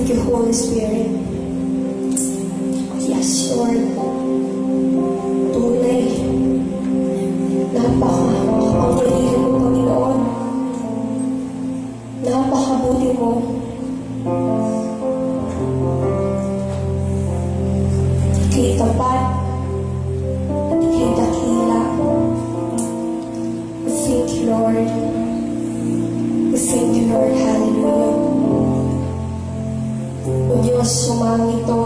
Thank you, Holy Spirit. Yes, Lord. Tunay. Napaka-pangkalihan mo, Panginoon. Napakabuti mo. Ika'y tapat at ika'y dakila. We thank you, Lord. We thank you, Lord. Hallelujah. O Diyos, sumangit ito.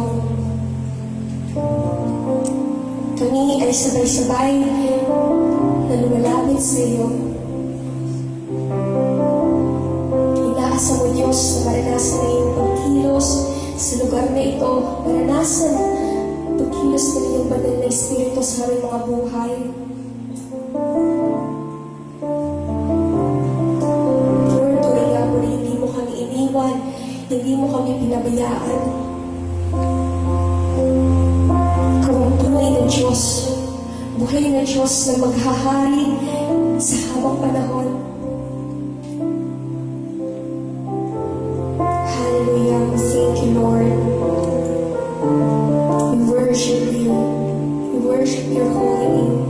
Kami ay sabay-sabay na lumalapit sa iyo. Inaasa mo, Diyos, na maranasan na iyong pagkilos sa lugar na ito. Maranasan pagkilos na iyong banal na Espiritu sa aming mga buhay. Lord, tuloy nga mo na hindi mo kami iniwan, hindi mo kami pinabayaan. Ikaw ang tunay na Diyos, buhay na Diyos na maghahari sa habang panahon. Hallelujah. Thank you, Lord. We worship you. We worship your holy name.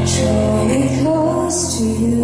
Joy goes to you.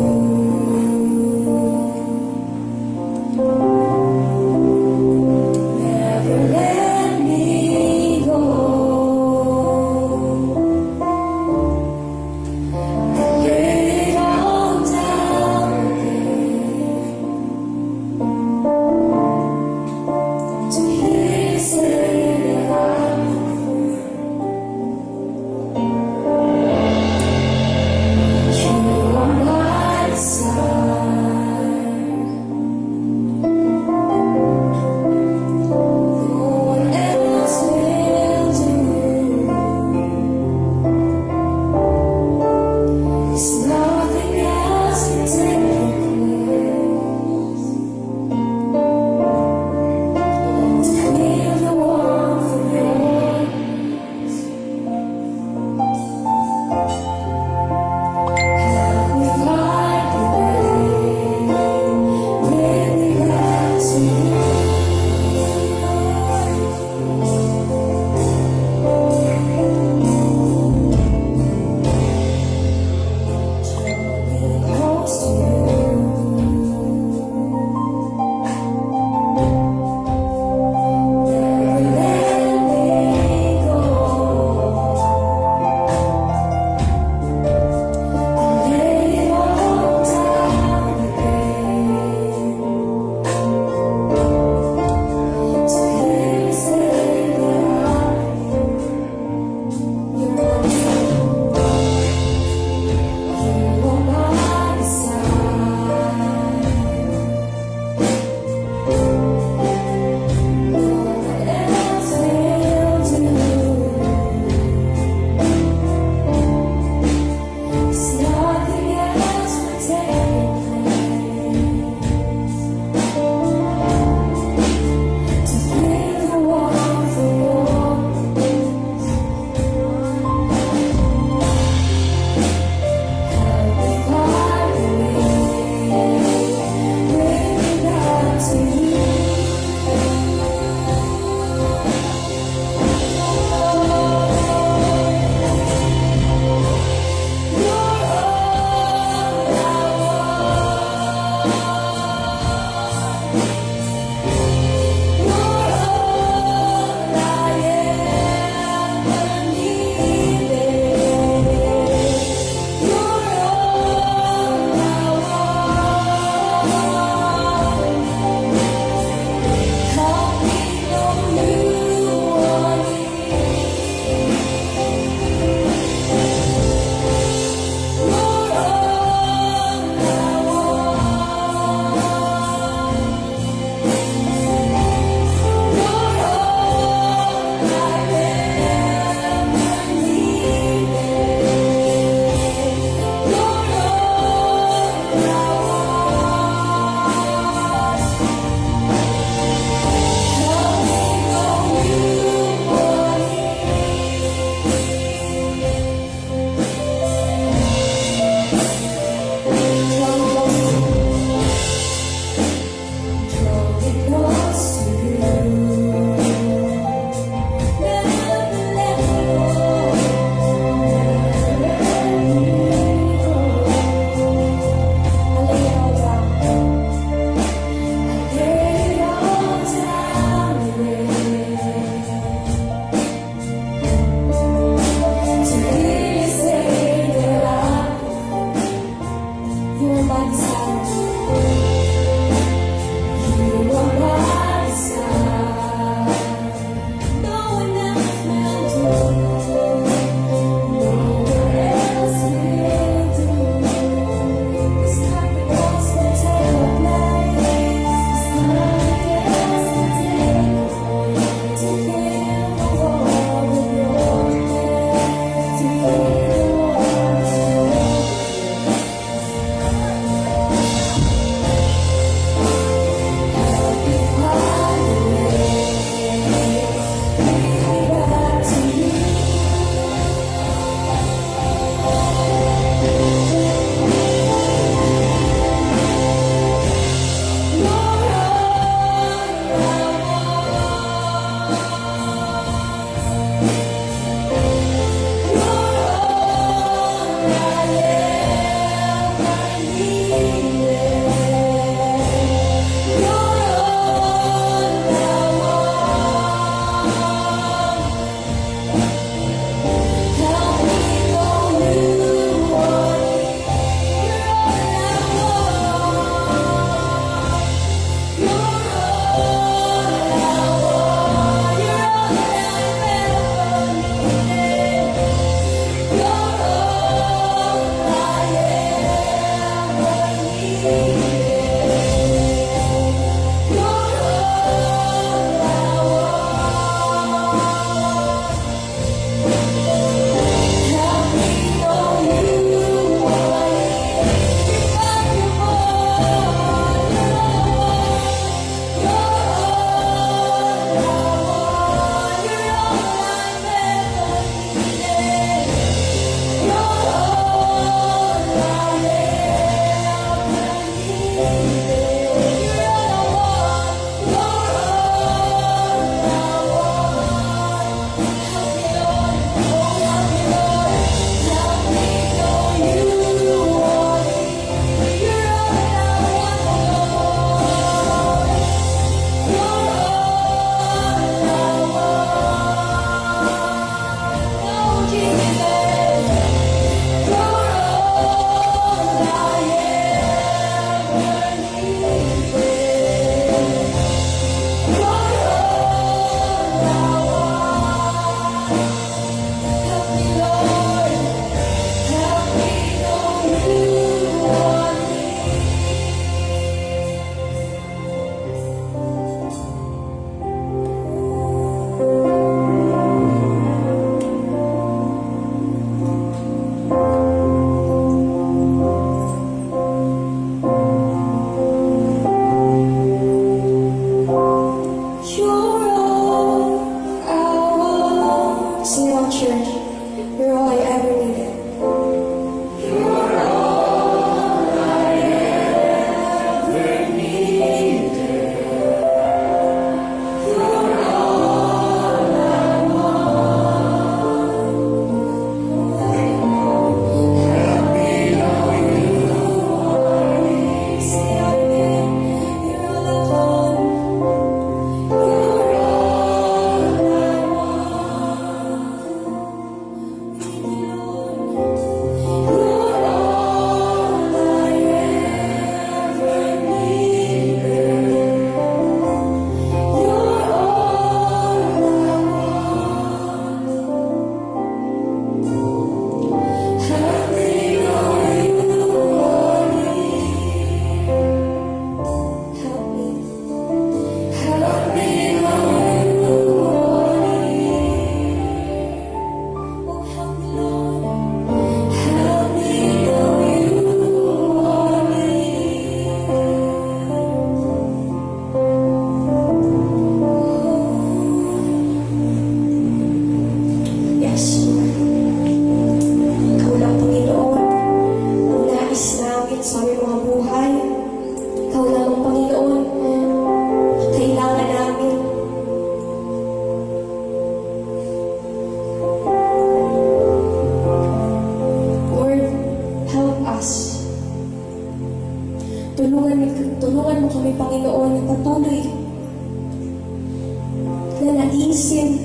naisin,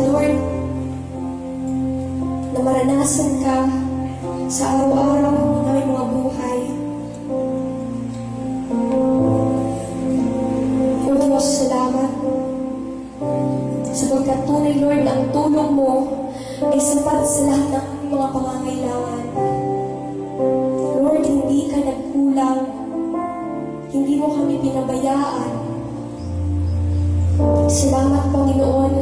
Lord, na maranasan ka sa araw-araw ng aming mga buhay. O Diyos, salamat. Sapagkat tunay, Lord, na ang tulong mo ay sapat sa lahat ng aming mga pangangailangan. Lord, hindi ka nagkulang. Hindi mo kami pinabayaan. Salamat, Panginoon,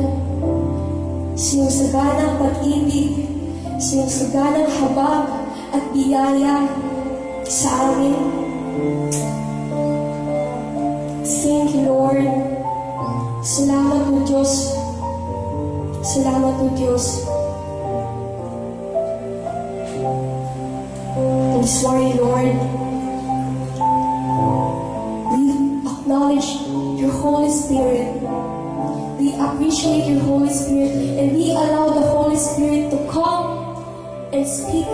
sa iyong saganang pag-ibig, sa iyong saganang habag at biyaya sa amin. Thank you, Lord. Salamat, O Diyos. Salamat, O Diyos. And sorry, Lord, we acknowledge your Holy Spirit. We appreciate your Holy Spirit, and we allow the Holy Spirit to come and speak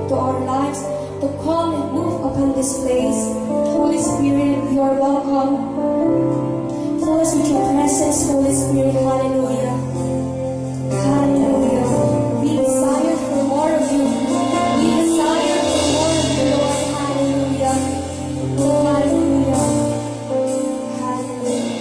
to our lives, to come and move upon this place. Holy Spirit, you are welcome. Fill us with your presence, Holy Spirit. Hallelujah. Hallelujah. We desire for more of you. We desire for more of you, Lord. Hallelujah. Hallelujah. Hallelujah.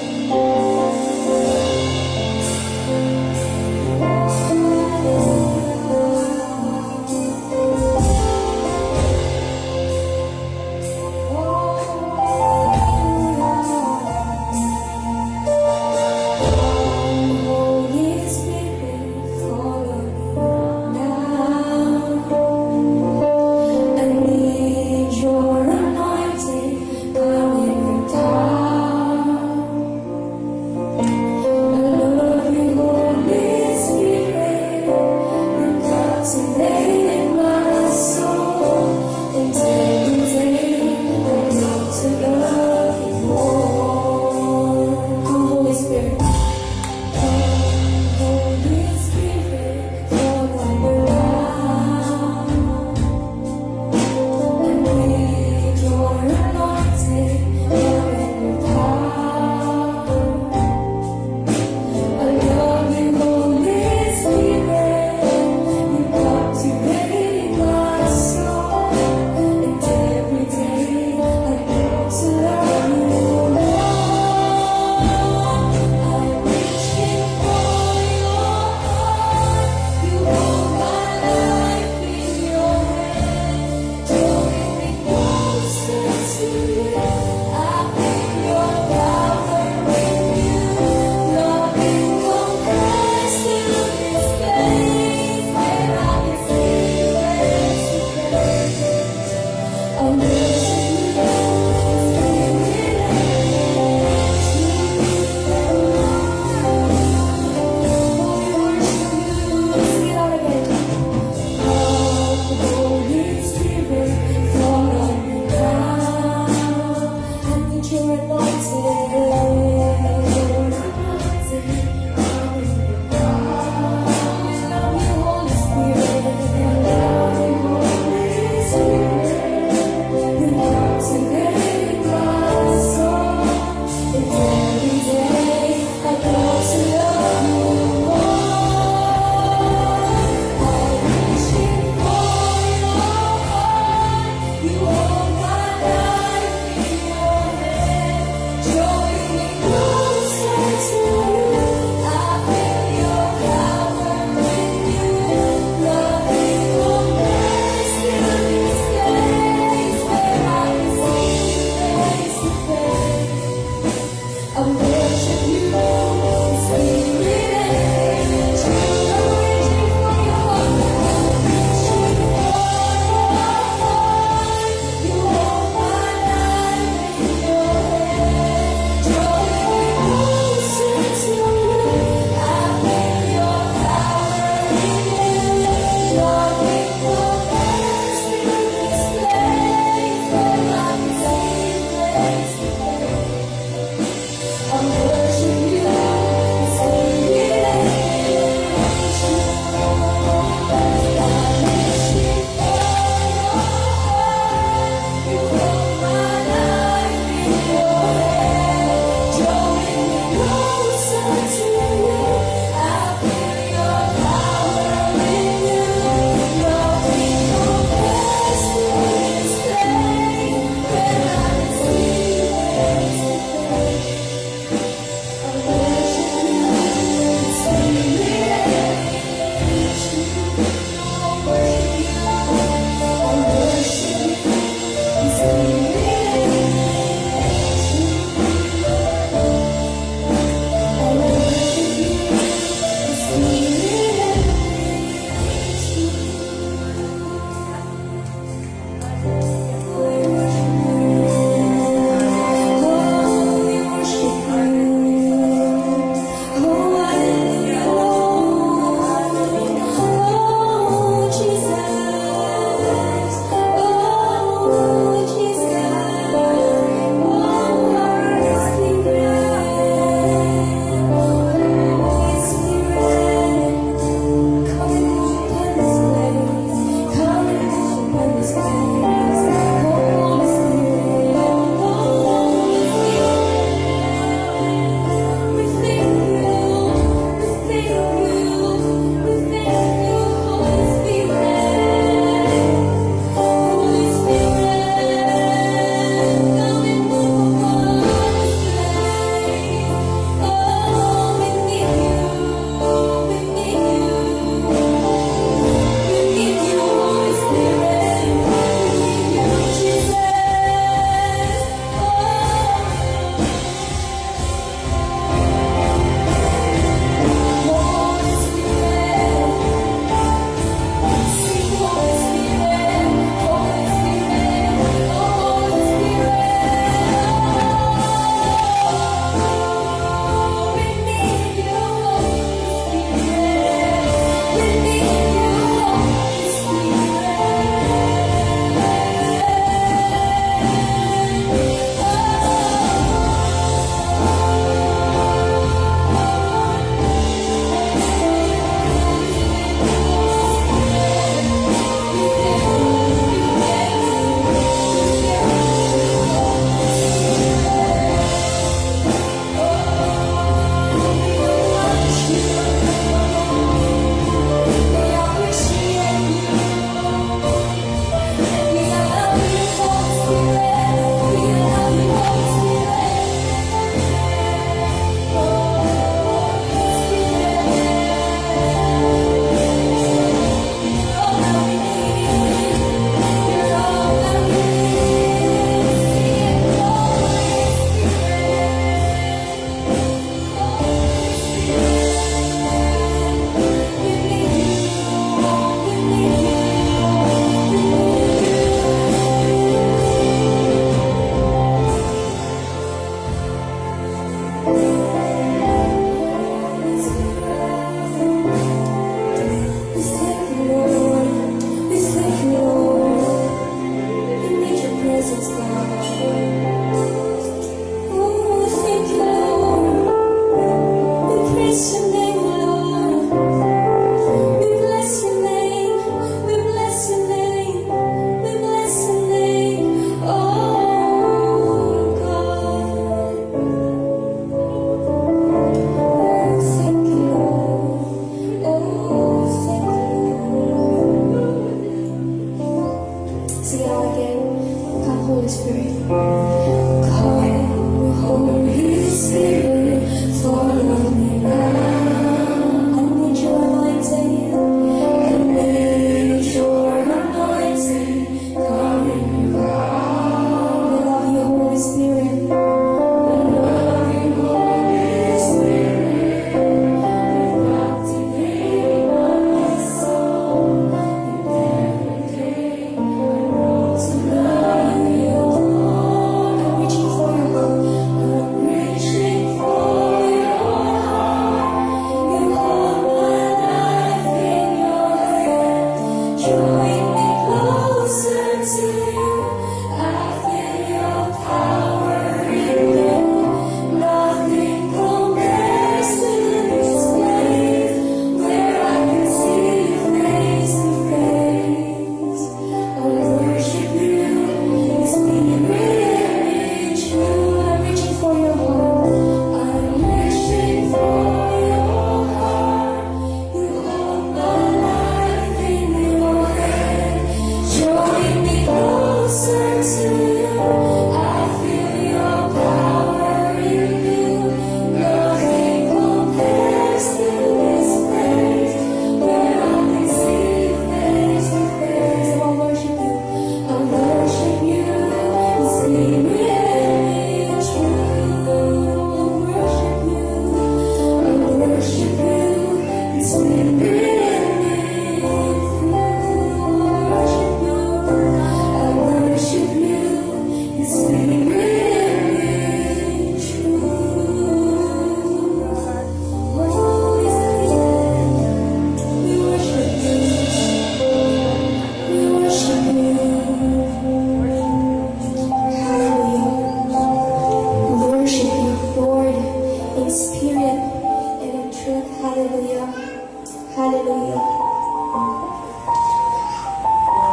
Hallelujah.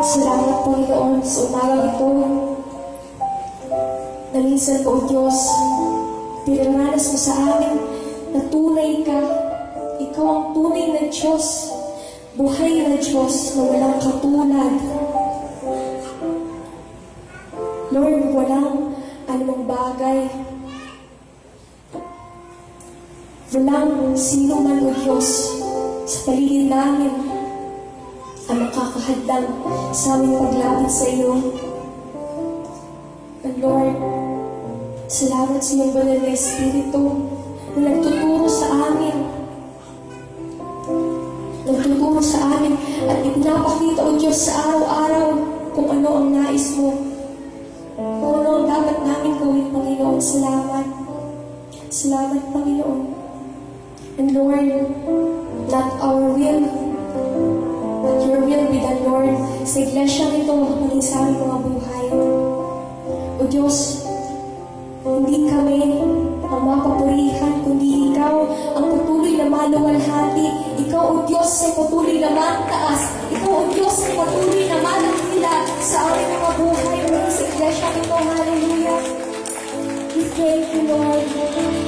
Salamat, Panginoon, sa umagang ito na minsan po, Diyos, pinaranas mo sa amin na tunay ka. Ikaw ang tunay na Diyos, buhay na Diyos na walang katulad. Lord, walang anumang bagay, walang sino man, O Diyos, sa paligid namin ang makakahadlang sa aming paglapit sa iyo. And Lord, salamat sa iyong banal na Espiritu na nagtuturo sa amin. Nagtuturo sa amin at ipinapakita, O Diyos, sa araw-araw kung ano ang nais mo. Kung ano ang dapat namin gawin, Panginoon. Salamat. Salamat, Panginoon. And Lord, not our will, but your will be done, Lord, sa iglesia ito, maging sa aming mga buhay. O Diyos, hindi kami ang mapapurihan, kundi Ikaw ang patuloy na maluwalhati. Ikaw, O Diyos, ay patuloy na mataas. Ikaw, O Diyos, ay patuloy na malakila sa aming mga buhay. Maging sa iglesia ito, hallelujah. We thank you, Lord.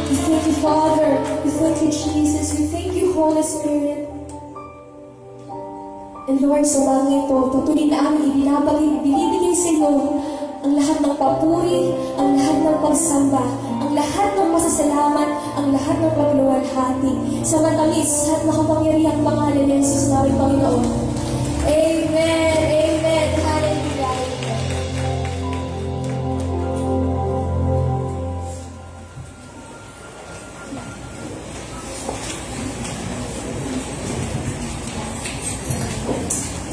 We thank you, Father. We thank you, Jesus. We thank you, Holy Spirit. And Lord, sa bagay ito, patuloy na aming binibigay sa iyo ang lahat ng papuri, ang lahat ng pagsamba, ang lahat ng pasasalamat, ang lahat ng pagluwalhati sa matamis at makapangyarihang pangalan ni Jesus namin, Panginoon. Amen. Amen. Hallelujah.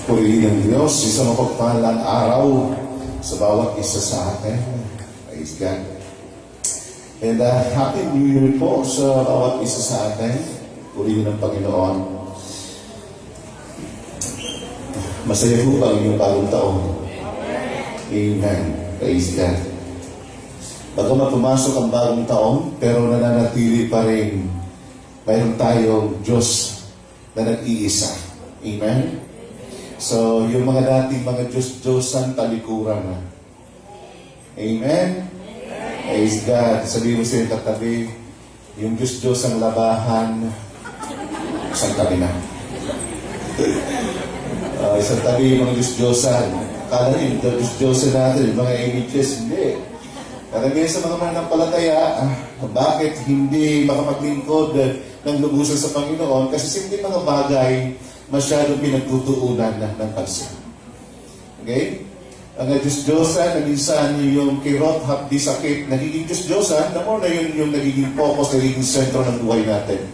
Purihin ng Diyos, isang mapagpahalang araw sa bawat isa sa atin. Praise God. And Happy New Year po sa bawat isa sa atin. Purihin ng Panginoon. Masaya po ba ang inyong bagong taon? Amen. Praise God. Bagamat pumasok ang bagong taon, pero nananatili pa rin mayroon tayong Diyos na nag-iisa. Amen. So, yung mga dating mga Diyos-Diyosan, talikuran na. Amen? Praise God. Sabihin mo sa iyong katabi, yung Diyos-Diyosang labahan, isang tabi na. Isang tabi yung mga Diyos-Diyosan. Akala rin, yung Diyos-Diyosan natin, yung mga images, hindi. Karamihan sa mga mananampalataya, bakit hindi makapaglingkod ng lubusan sa Panginoon? Kasi simple mga bagay, masyadong pinagtutuunan ng pansin. Okay? Ang Diyos-Diyosan na minsan yung kirot, hapdi, sakit, nagiging Diyos-Diyosan, na more na yun yung nagiging focus, nagiging sentro ng buhay natin.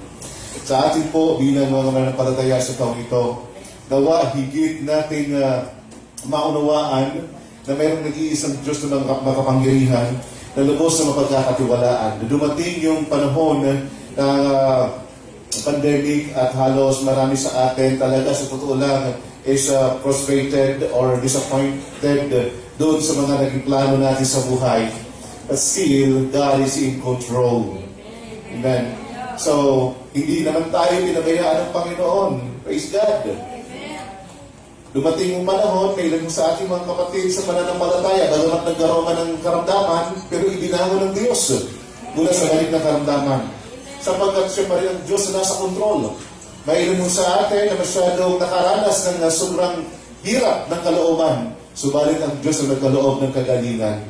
Sa atin po, bilang mga mananampalataya sa taong ito, nawa higit natin maunawaan na mayroong nag-iisang Diyos na makapangyarihan na lubos na mapagkakatiwalaan. Na dumating yung panahon na pandemic at halos marami sa atin talaga sa totoo lang is frustrated or disappointed doon sa mga naging plano natin sa buhay. But still, God is in control. Amen. So, hindi naman tayo pinabayaan ng Panginoon. Praise God. Dumating yung panahon, may ilan sa ating mga kapatid sa pananampalataya, bagamat nagkaroon ng karamdaman, pero ibinangon ng Diyos mula sa galit ng karamdaman. Sapagkat siya pa rin ang Diyos na nasa kontrol. May ilan sa atin na masyadong nakaranas ng sobrang hirap ng kalooban. Subalit ang Diyos na nagkaloob ng kagalingan.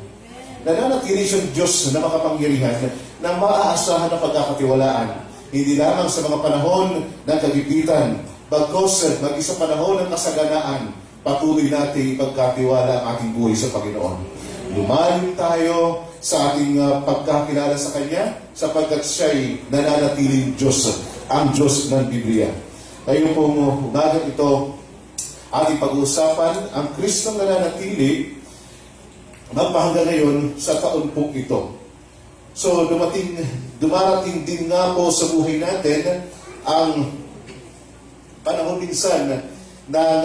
Nananatili siyang Diyos na makapangyarihan na maaasahan ng pagkakatiwalaan. Hindi lamang sa mga panahon ng kagipitan, bagkos mag-isa panahon ng kasaganaan, patuloy natin ipagkatiwala ang ating buhay sa Panginoon. Lumalim tayo sa ating pagkakilala sa Kanya sapagkat siya'y nananatiling Diyos, ang Diyos ng Biblia. Ngayon pong umagang ito, ating pag-uusapan ang Kristong nananatili magpahanggang ngayon sa taon pong ito. So, dumarating din nga po sa buhay natin ang panahon minsan ng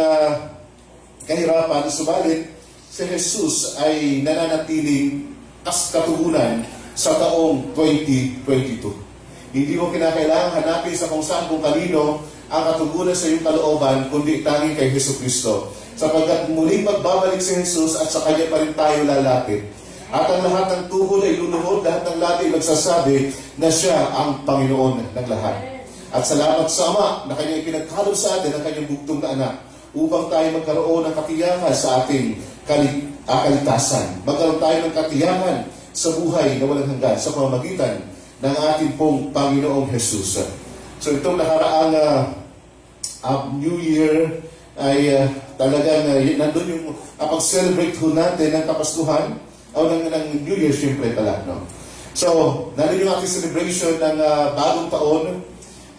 kahirapan, subalit si Jesus ay nananatiling katugunan sa taong 2022. Hindi mo kinakailangan hanapin sa kung saan kung kanino ang katugunan sa iyong kalooban, kundi tanging kay Jesucristo. Sapagkat muling magbabalik si Jesus at sa Kanya pa rin tayo lalapit. At ang lahat ng tuhod ay luluhod, lahat ng labi ay magsasabi na Siya ang Panginoon ng lahat. At salamat sa Ama na Kanya ipinagkaloob sa atin ang Kanyang bugtong na anak upang tayo magkaroon ng katiyakan sa ating kaligtasan. Magkaroon tayo ng katiyakan sa buhay na walang hanggan sa pamamagitan ng ating pong Panginoong Jesus. So itong nakaraang New Year ay talagang nandun yung pag-celebrate ho natin ng Kapaskuhan o ng New Year siyempre pala. No? So, nandun yung ating celebration ng bagong taon.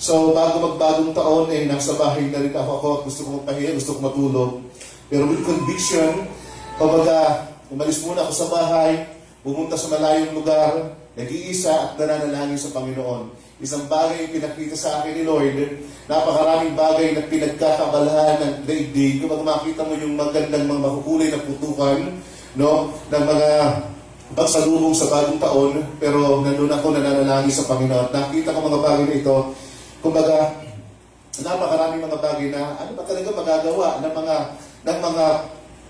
So, bago magbagong taon, nasa bahay na rin ako. Gusto ko magpahinga, gusto ko matulog. Pero with conviction, kumbaga, umalis muna ako sa bahay, pumunta sa malayong lugar, nag-iisa at nananalangin sa Panginoon. Isang bagay yung pinakita sa akin ni Lord, napakaraming bagay na pinagkakabalahan ng daigdig. Kung makita mo yung magandang mga makukulay na putukan, no, ng mga pagsalubong sa bagong taon, pero nandun ako nananalangin sa Panginoon. Nakita ko mga bagay na ito, kumbaga, napakaraming mga bagay na ano ba talaga magagawa ng mga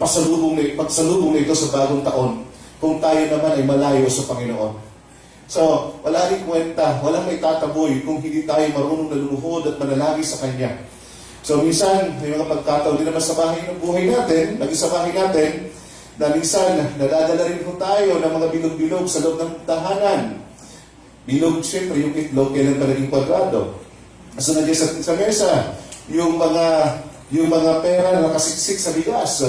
pagsalubong na ito sa bagong taon kung tayo naman ay malayo sa Panginoon. So, wala rin kwenta, walang may tataboy kung hindi tayo marunong na lumuhod at manalagi sa Kanya. So, minsan, may mga pagkataon din naman sa bahay ng buhay natin, naging sa bahay natin, na minsan, nadadala rin po tayo ng mga bilog-bilog sa loob ng tahanan. Bilog, siyempre, yung itlog, kailan pa naging kwadrado. So, nandiyan sa mesa, yung mga pera na nakasiksik sa bigas.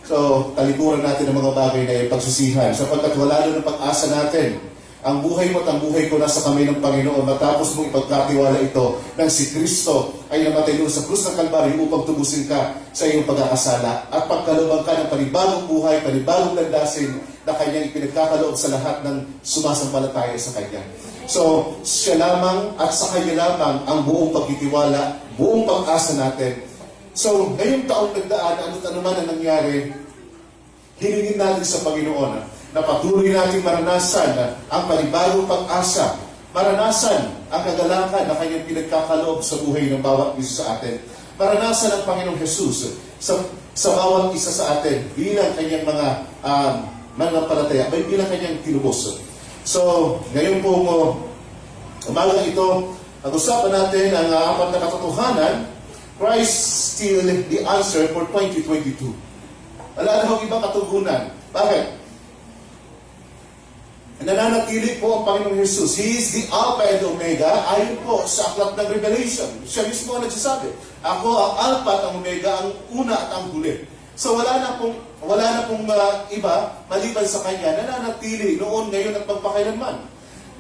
So, talikuran natin ang mga bagay na ipagsusihan, sapagkat wala doon ang pag-asa natin. Ang buhay mo at ang buhay ko nasa kamay ng Panginoon matapos mong ipagkatiwala ito ng si Kristo ay namatay doon sa krus ng Kalbaryo upang tubusin ka sa iyong pagkakasala at pagkalooban ka ng panibagong buhay, panibagong landasin na Kanyang ipinagkakaloob sa lahat ng sumasampalataya sa Kanya. So, siya lamang at sa Kanya lamang ang buong pagtitiwala, buong pag-asa natin. So, ngayong taong nagdaan, ano man ang nangyari, hilingin natin sa Panginoon na patuloy natin maranasan ang panibagong pag-asa, maranasan ang kagalakan na Kanyang pinagkakaloob sa buhay ng bawat isa sa atin, maranasan ang Panginoong Jesus sa bawat isa sa atin bilang Kanyang mga mananampalataya, bilang Kanyang tinubos. So, ngayon po umaga ito, pag-usapan natin ang apat na katotohanan, Christ still the answer for 2022. Wala na hong ibang katugunan. Bakit? Nananatili po ang Panginoong Jesus. He is the Alpha and Omega. Ayon po sa aklat ng Revelation. Siya mismo ang nagsasabi, ako ang Alpha at ang Omega, ang una at ang huli. So wala na pong iba maliban sa Kanya. Nananatili noon, ngayon at magpakailanman.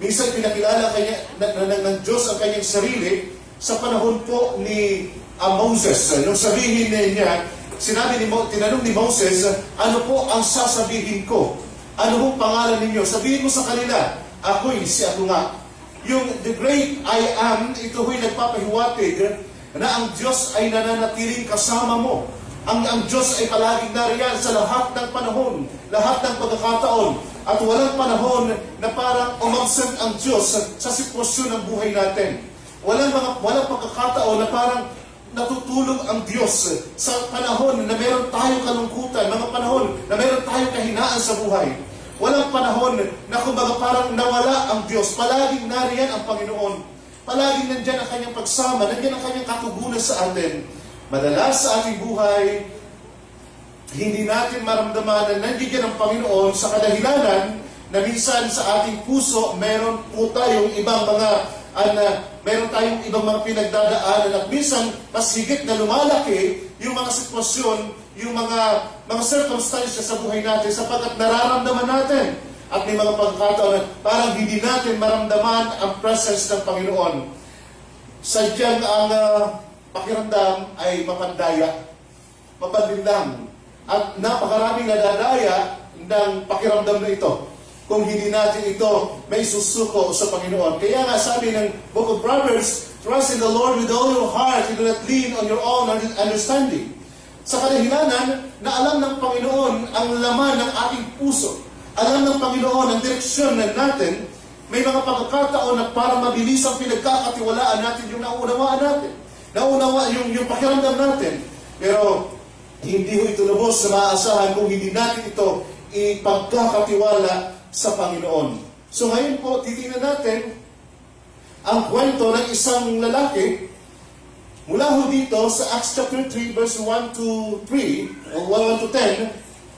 Minsan pinakilala ng Diyos ang Kanyang sarili sa panahon po ni Moses. Nung sabihin niya, tinanong ni Moses, ano po ang sasabihin ko? Ano hong pangalan ninyo? Sabihin mo sa kanila, ako nga. Yung the great I am, ito ho'y nagpapahiwatig na ang Diyos ay nananatiling kasama mo. Ang Diyos ay palaging nariyan sa lahat ng panahon, lahat ng pagkakataon. At walang panahon na parang umabsent ang Diyos sa sitwasyon ng buhay natin. Walang pagkakataon na parang natutulog ang Diyos sa panahon na meron tayong kalungkutan, mga panahon na meron tayong kahinaan sa buhay. Walang panahon na kumbaga parang nawala ang Diyos. Palaging nariyan ang Panginoon. Palaging nandyan ang Kanyang pagsama, nandyan ang Kanyang katugunan sa atin. Madalas sa ating buhay, hindi natin maramdaman na nandiyan ang Panginoon sa kadahilanan na minsan sa ating puso meron po tayong ibang meron tayong ibang mga pinagdadaanan at minsan mas higit na lumalaki yung mga sitwasyon, yung mga circumstances sa buhay natin sapagkat nararamdaman natin at may mga pagkakataon na parang hindi natin maramdaman ang presence ng Panginoon. Sadyang ang pakiramdam ay mapandaya, mapanlinlang at napakaraming nadadaya ng pakiramdam na ito kung hindi natin ito may susuko sa Panginoon. Kaya nga sabi ng Book of Proverbs, trust in the Lord with all your heart, and do not lean on your own understanding. Sa kadahilanan na alam ng Panginoon ang laman ng ating puso, alam ng Panginoon ang direksyon natin, may mga pagkakataon na para mabilis ang pinagkakatiwalaan natin yung naunawaan natin. Naunawa yung pakiramdam natin. Pero hindi ho ito lubos na maaasahan kung hindi natin ito ipagkakatiwala sa Panginoon. So ngayon po, titingnan natin ang kwento ng isang lalaki mula ho dito sa Acts chapter 3 verse 1 to 3, o 1 to 10,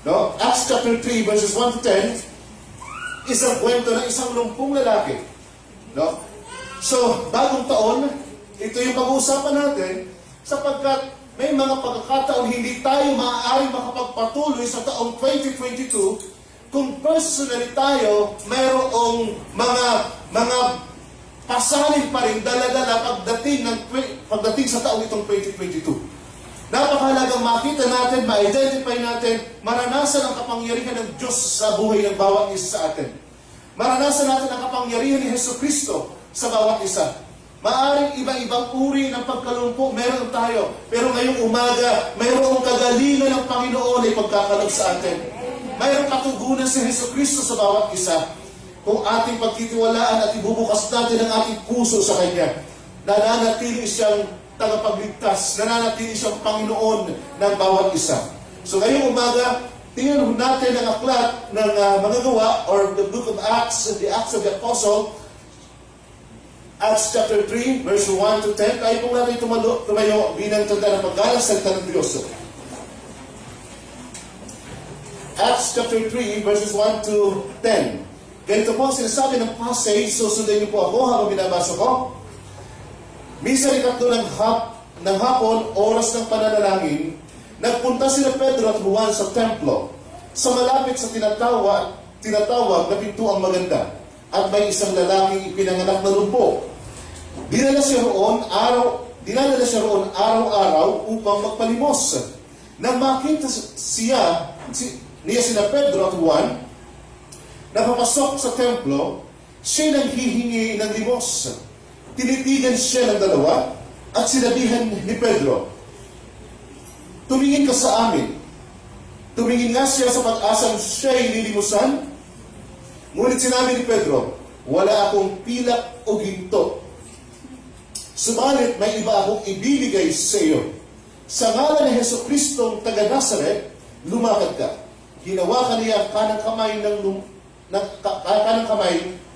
no? Acts chapter 3 verses 1 to 10, isang kwento ng isang lumpong lalaki. No? So, bagong taon, ito yung pag-uusapan natin sapagkat may mga pagkakataon hindi tayo maaaring makapagpatuloy sa taong 2022 kung personally tayo mayroong mga pasalin pa rin dala-dala pagdating sa taong itong 2022. Napakahalagang makita natin, ma-identify natin, maranasan ang kapangyarihan ng Diyos sa buhay ng bawat isa sa atin. Maranasan natin ang kapangyarihan ni Jesucristo sa bawat isa. Maaring iba-ibang uri ng pagkalumpo, meron tayo. Pero ngayong umaga, mayroong kagalingan ng Panginoon ay pagkakalog sa atin. Mayroong katugunan si Jesucristo sa bawat isa. Kung ating pagtitiwalaan at ibubukas natin ang ating puso sa Kanya, nananatili siyang tagapagligtas, nananatili siyang Panginoon ng bawat isa. So ngayong umaga, tingnan natin ang aklat ng mga gawa or the book of Acts, the Acts of the Apostle, Acts chapter 3, verse 1 to 10. Tayo po natin tumayo bilang tanda ng paggalang salita ng Diyos. Acts chapter 3, verses 1 to 10. Ganito po ang sinasabi ng passage, susundan niyo po ako habang binabasa ko. Minsan ikatlo ng hapon, oras ng pananalangin, nagpunta sila Pedro at Juan sa templo, sa malapit sa tinatawag na pintuang maganda, at may isang lalaking ipinanganak na lumpo. Dinala siya roon araw-araw upang magpalimos. Nang makita niya sina Pedro at Juan, napapasok sa templo, siya nanghihingi ng limos. Tinitigan siya ng dalawa at sinabihan ni Pedro, "Tumingin ka sa amin." Tumingin nga siya sa pag-asang siya'y nilimusan. Ngunit sinabi ni Pedro, "Wala akong pilak o ginto. Subalit may iba akong ibibigay sa iyo. Sa ngalan ni Jesucristong taga-Nazaret, lumakad ka." Hinawakan niya kanang kamay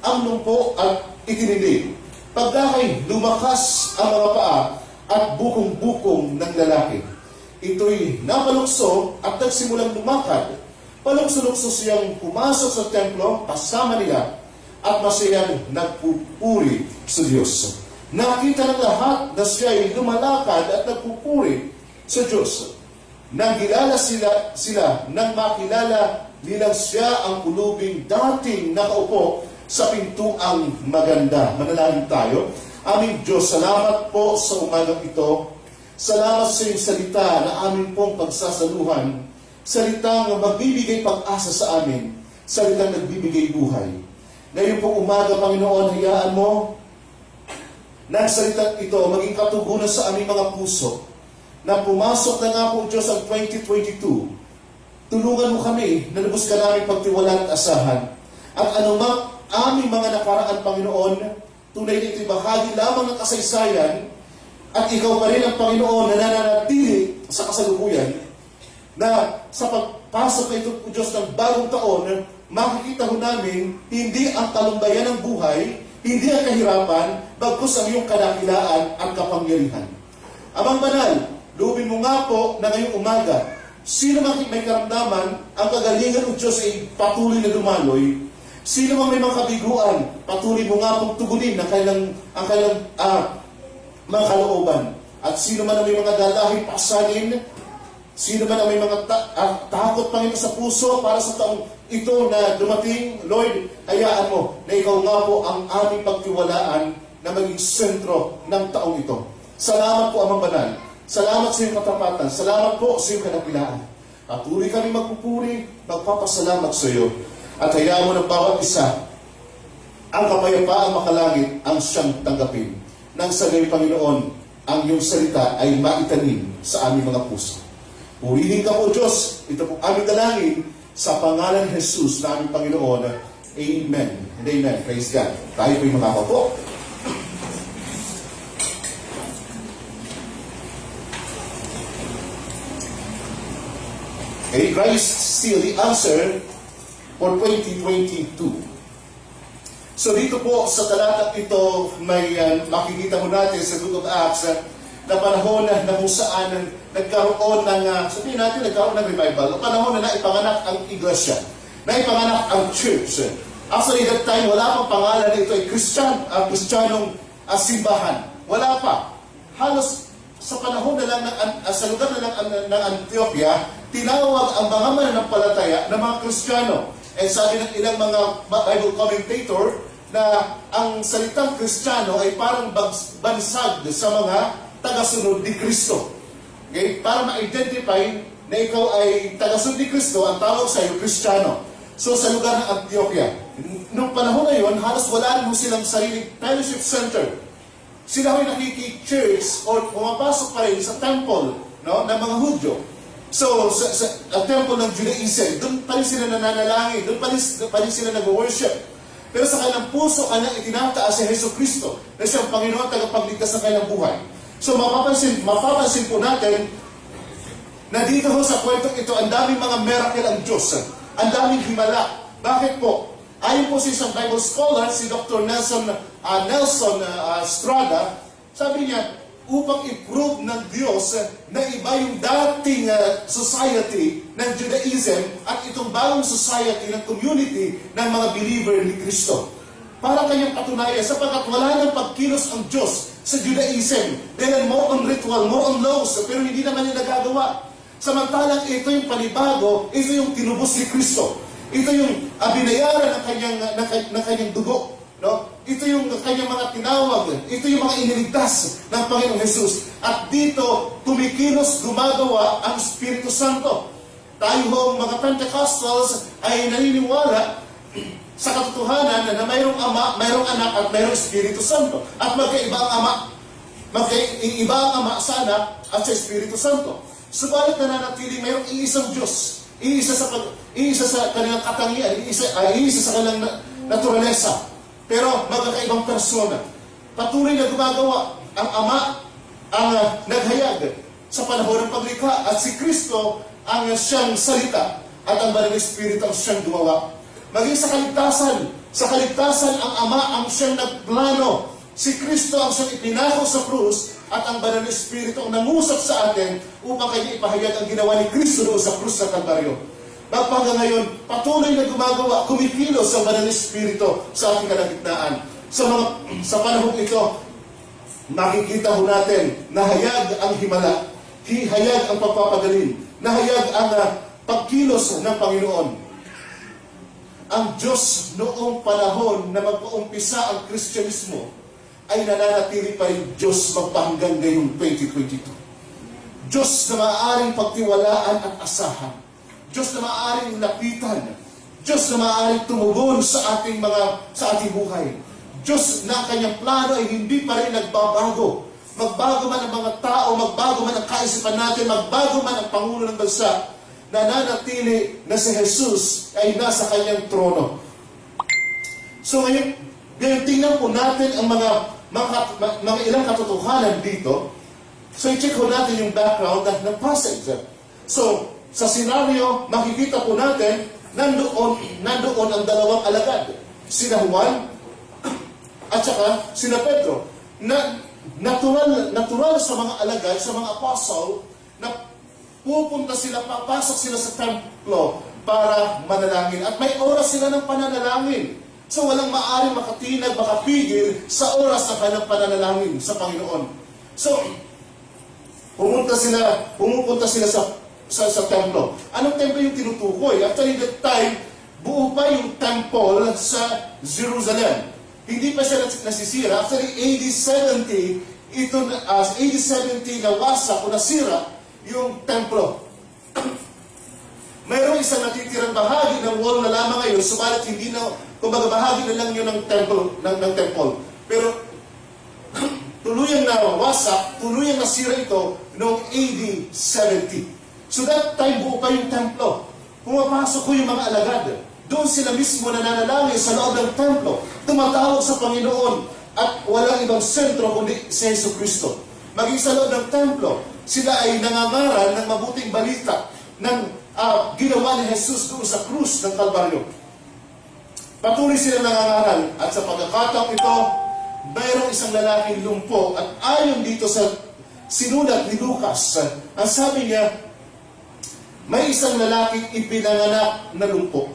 ang lumpo at itinilig. Pagdakay, lumakas ang mga paa at bukong-bukong ng lalaki. Ito'y napalukso at nagsimulang lumakad. Palukso-lukso siyang pumasok sa templo kasama nila at masayang nagpupuri sa Diyos. Nakita ng lahat na siya'y lumalakad at nagpupuri sa Diyos. Nagilala sila nang makilala nilang siya ang pulubing dating nakaupo sa pintuang maganda. Manalangin tayo. Aming Diyos, salamat po sa umagang ito. Salamat sa iyong salita na amin pong pagsasaluhan. Salitang magbibigay pag-asa sa amin. Salitang nagbibigay buhay. Ngayon pong umaga, Panginoon, hayaan mo na ang salitang ito maging katugunan sa aming mga puso na pumasok na nga po, Diyos, ang 2022. Tulungan mo kami na lubos ka namin pagtiwalaan at asahan. At anumang aming mga nakaraan, Panginoon, tunay na ito'y bahagi lamang ng kasaysayan at ikaw pa rin ang Panginoon na nananatili sa kasalukuyan na sa pagpasok na ito, Diyos, ng bagong taon, makikita ho namin hindi ang talumbayan ng buhay, hindi ang kahirapan, bagkus ang iyong kadakilaan at kapangyarihan. Amang banal, lubin mo nga po na ngayong umaga, sino man may karamdaman, ang kagalingan ng Diyos ay patuloy na dumaloy. Sino man may mga kabiguan, patuloy mo nga pong tugunin ang kailang mga kalooban. At sino man ang may mga dalahing pasanin, sino man ang may mga takot, Panginoon, sa puso para sa taong ito na dumating, Lord, hayaan mo na ikaw nga po ang aming pagtiwalaan na maging sentro ng taong ito. Salamat po, Amang Banal. Salamat sa iyong katapatan. Salamat po sa iyong kadakilaan. Patuloy kami magpupuri, magpapasalamat sa iyo. At hayaan mo ng bawat isa ang kapayapaang makalangit ang siyang tanggapin. Nang sa gayon, Panginoon, ang iyong salita ay maitanim sa aming mga puso. Purihin ka po, Diyos. Ito po aming dalangin sa pangalan ni Jesus na aming Panginoon. Amen and amen. Praise God. Tayo po yung mga po. Okay, Christ still the answer for 2022. So dito po sa talatang ito, may makikita mo natin sa Book of Acts na panahon na kung saan nagkaroon ng, sabihin natin, nagkaroon ng revival, o panahon na naipanganak ang iglesia, naipanganak ang church. Actually, that time, wala pang pangalan na ito ay Kristiyanong simbahan. Wala pa. Halos sa panahon na lang, sa lugar na lang ng Antioquia, tinawag ang mga mananampalataya na mga Kristiyano. And sabi ng ilang mga Bible commentator, na ang salitang Kristiyano ay parang bansag sa mga tagasunod ni Kristo. Okay? Para ma-identify na ikaw ay tagasunod ni Kristo, ang tawag sa iyo, Kristiyano. So sa lugar ng Antioquia, nung panahon na yun, halos wala mo silang sariling fellowship center. Sila ay nakiki-church or pumapasok pa rin sa temple, no, ng mga Hudyo. So, sa temple ng Judaism, doon pa rin sila nananalangin, doon pa rin sila nag-worship. Pero sa kanilang puso, kanilang itinataas si Hesus Kristo na siyang Panginoon tagapagligtas ng kanilang buhay. So, mapapansin po natin na dito ho sa kwentong ito, ang daming mga miracle ang Diyos. Ang daming himala. Bakit po? Ayon po sa isang Bible scholar, si Dr. Nelson Strada, sabi niya, upang i-prove ng Diyos na iba yung dating society ng Judaism at itong bagong society ng community ng mga believer ni Kristo. Para kanyang patunayan, sapagkat wala nang pagkilos ang Diyos sa Judaism. Dahil more on ritual, more on laws, pero hindi naman nila nagagawa. Samantalang ito yung panibago, ito yung tinubos ni Kristo. Ito yung binayaran ng kanyang dugo. No? Ito yung kanyang mga tinawag. Ito yung mga iniligtas ng Panginoong Jesus. At dito, tumikilos, gumagawa ang Espiritu Santo. Tayo ho, mga Pentecostals, ay naniniwala sa katotohanan na mayroong Ama, mayroong Anak, at mayroong Espiritu Santo. At magkaiba ang Ama. Magkaiba ang Ama sa Anak at sa Espiritu Santo. Subalit nananatili mayroong iisang Diyos. Iisa sa kanilang katangian, iisa sa kanilang naturalesa. Pero magkakaibang persona. Patuloy na gumagawa. Ang Ama ang naghayag sa panahon ng paglikha at si Kristo ang siyang salita at ang Banal na Espiritu ang siyang gumawa. Maging sa kaligtasan ang Ama ang siyang nagplano. Si Kristo ang siyang ipinako sa krus at ang Banal na Espiritu ang nangusap sa atin upang kanya ipahayag ang ginawa ni Kristo doon sa krus sa Kalbaryo. Hanggang ngayon, patuloy na gumagawa, kumikilos ang Banal na Espiritu sa ating kalagitnaan. Sa panahon ito, makikita ho natin, nahayag ang himala, hihayag ang pagpapagaling, nahayag ang pagkilos ng Panginoon. Ang Diyos noong panahon na magpaumpisa ang Kristyanismo ay nananatili pa rin Diyos magpahanggang ngayong 2022. Diyos na maaaring pagtiwalaan at asahan. Diyos na maaaring lapitan. Diyos na maaaring tumugon sa ating buhay. Diyos na ang kanyang plano ay hindi pa rin nagbabago. Magbago man ang mga tao, magbago man ang kaisipan natin, magbago man ang Pangulo ng Bansa, nananatili na si Jesus ay nasa kanyang trono. So ngayon tingnan po natin ang mga ilang katotohanan dito. So i-check po natin yung background ng passage. So, sa senaryo, makikita po natin, nandoon ang dalawang alagad. Sina Juan at saka sina Pedro. Natural sa mga alagad, sa mga apostle, na papasok sila sa templo para manalangin. At may oras sila ng pananalangin. So walang maaaring makatinag, makapigil sa oras ng kanilang pananalangin sa Panginoon. So, pumupunta sila sa templo. Anong templo yung tinutukoy? Actually, that time, buo pa yung temple sa Jerusalem. Hindi pa siya nasisira. Actually, AD 70, AD 70 nawasak o nasira yung templo. Mayroong isang natitirang bahagi ng wall na lamang ngayon, subalit hindi na, kumbaga bahagi na lang yun ng temple. Pero, tuluyang nawasak, tuluyang nasira ito noong AD 70. So that time, buo pa yung templo. Pumapasok ko yung mga alagad. Doon sila mismo nananalangin sa loob ng templo. Tumatawag sa Panginoon at walang ibang sentro kundi si Hesus Kristo. Maging sa loob ng templo, sila ay nangangaral ng mabuting balita ng ginawa ni Jesus doon sa krus ng Kalbaryo. Patuloy sila nangangaral at sa pagkakataong ito, mayroong isang lalaking lumpo at ayon dito sa sinulat ni Lucas, ang sabi niya, may isang lalaking ipinanganak na lumpo.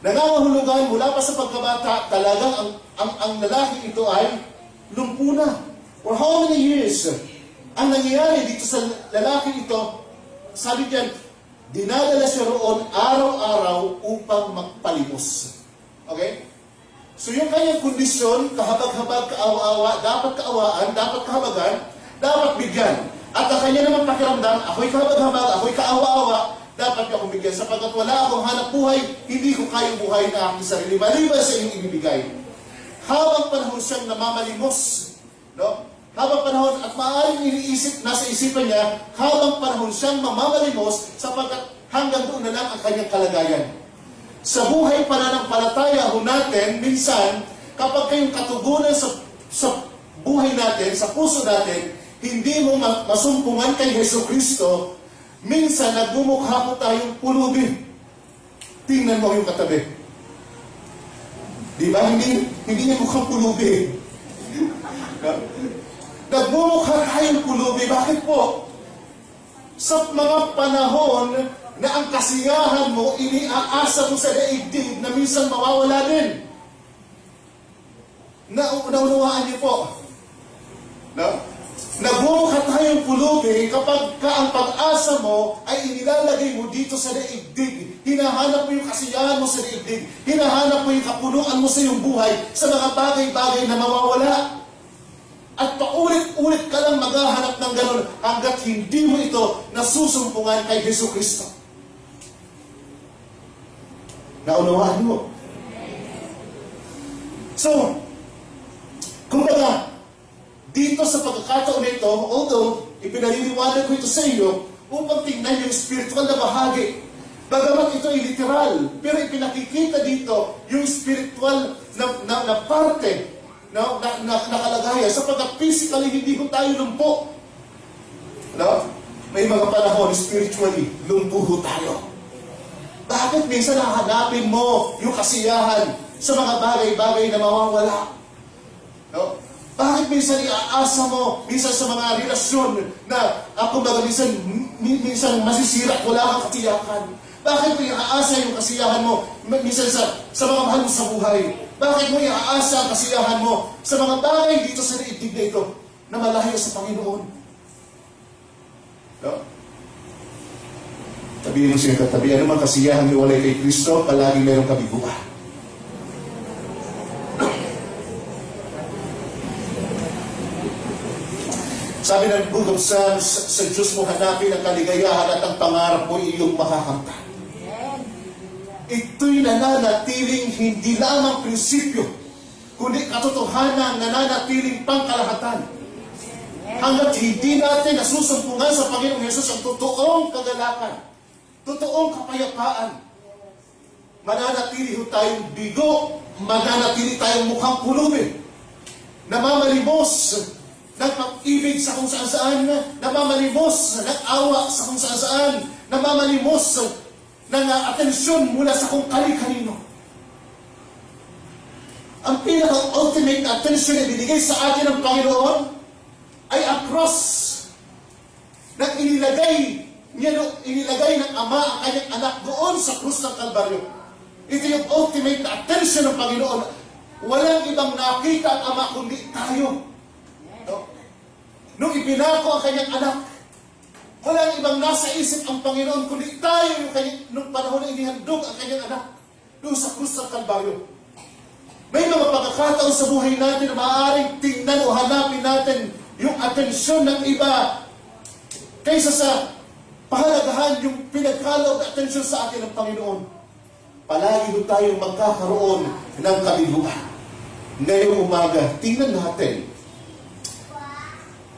Nangangahulugan mula pa sa pagkabata, talagang ang lalaking ito ay lumpo na. For how many years? Ang nangyayari dito sa lalaking ito, sabi diyan, dinadala siya roon araw-araw upang magpalimos. Okay? So yung kanyang kondisyon, kahabag-habag, kaawa-awa, dapat kaawaan, dapat kahabagan, dapat bigyan. At ang kanya naman pakiramdam, ako'y kahabag-habag, ako'y kaawa-awa, dapat akong bigyan. Sapagkat wala akong hanap buhay, hindi ko kayang buhay na aking sarili, maliban sa iyong ibibigay. Habang panahon siyang namamalimos, no? Habang panahon, at maaaring iniisip, nasa isipan niya, habang panahon siyang mamamalimos, sapagkat hanggang doon na lang ang kanyang kalagayan. Sa buhay pananampalataya ho natin, minsan, kapag kayong katugunan sa buhay natin, sa puso natin, hindi mo masumpungan kay Hesus Kristo, minsan nagmumukha po tayong pulubi. Tingnan mo yung katabi. Di ba? Hindi niya mukhang pulubi. Nagmumukha tayong pulubi. Bakit po? Sa mga panahon na ang kasiyahan mo, iniaasa mo sa daigdig na minsan mawawala din. Naunawaan niyo po. No? Nagmumukha tayong pulubi kapag ang pag-asa mo ay inilalagay mo dito sa daigdig. Hinahanap mo yung kasiyahan mo sa daigdig. Hinahanap mo yung kapunuan mo sa iyong buhay sa mga bagay-bagay na mawawala. At paulit-ulit ka lang maghahanap ng ganun hanggat hindi mo ito nasusumpungan kay Hesus Kristo. Naunawaan mo. So, kumbaga, dito sa pagkakataon na ito, although ipinaliliwanag ko ito sa iyo upang tingnan yung spiritual na bahagi. Bagamat ito ay literal, pero ipinakikita dito yung spiritual na parte na kalagayan sapagkat physically hindi ko tayo lumpo. No? May mga panahon spiritually lumpo tayo. Bakit minsan hahanapin mo yung kasiyahan sa mga bagay-bagay na mawawala? No? Bakit minsan iaasa mo minsan sa mga relasyon na minsan masisira at wala kang katiyakan? Bakit mo iaasa yung kasiyahan mo minsan sa mga mahal mo sa buhay? Bakit mo iaasa ang kasiyahan mo sa mga bagay dito sa daigdig na ito na malayo sa Panginoon? No? Sabihin mo siya katabi, ano man kasiyahan ni walay kay Kristo, palagi mayroong kabiguan. Sabi ng Book of Psalms, sa Diyos mo hanapin ang kaligayahan at ang pangarap mo iyong makakamtan. Ito'y nananatiling hindi lamang prinsipyo, kundi katotohanan nananatiling pangkalahatan. Hanggat hindi natin nasusumpungan sa Panginoong Hesus ang totoong kagalakan, totoong kapayapaan, mananatili tayong bigo, mananatili tayong mukhang pulubi, namamalimos ng pag-ibig sa kung saan-saan, namamalimos ng awa sa kung saan-saan, namamalimos ng atensyon mula sa kung kani-kanino. Ang pinaka-ultimate na atensyon na binigay sa atin ng Panginoon ay ang cross na inilagay ng Ama ang kanyang anak doon sa krus ng Kalbaryo. Ito yung ultimate na attention ng Panginoon. Walang ibang nakita ang Ama kundi tayo. No? Nung ipinako ang kanyang anak, walang ibang nasa isip ang Panginoon kundi tayo nung panahon na inihandog ang kanyang anak doon sa krus ng Kalbaryo. May mga pagkakataon sa buhay natin na maaaring tingnan o hanapin natin yung atensyon ng iba kaysa sa pahalagahan yung pinagkaloob na atensyon sa atin ng Panginoon. Palagi doon tayong magkakaroon ng kabiguan. Ngayong umaga, tingnan natin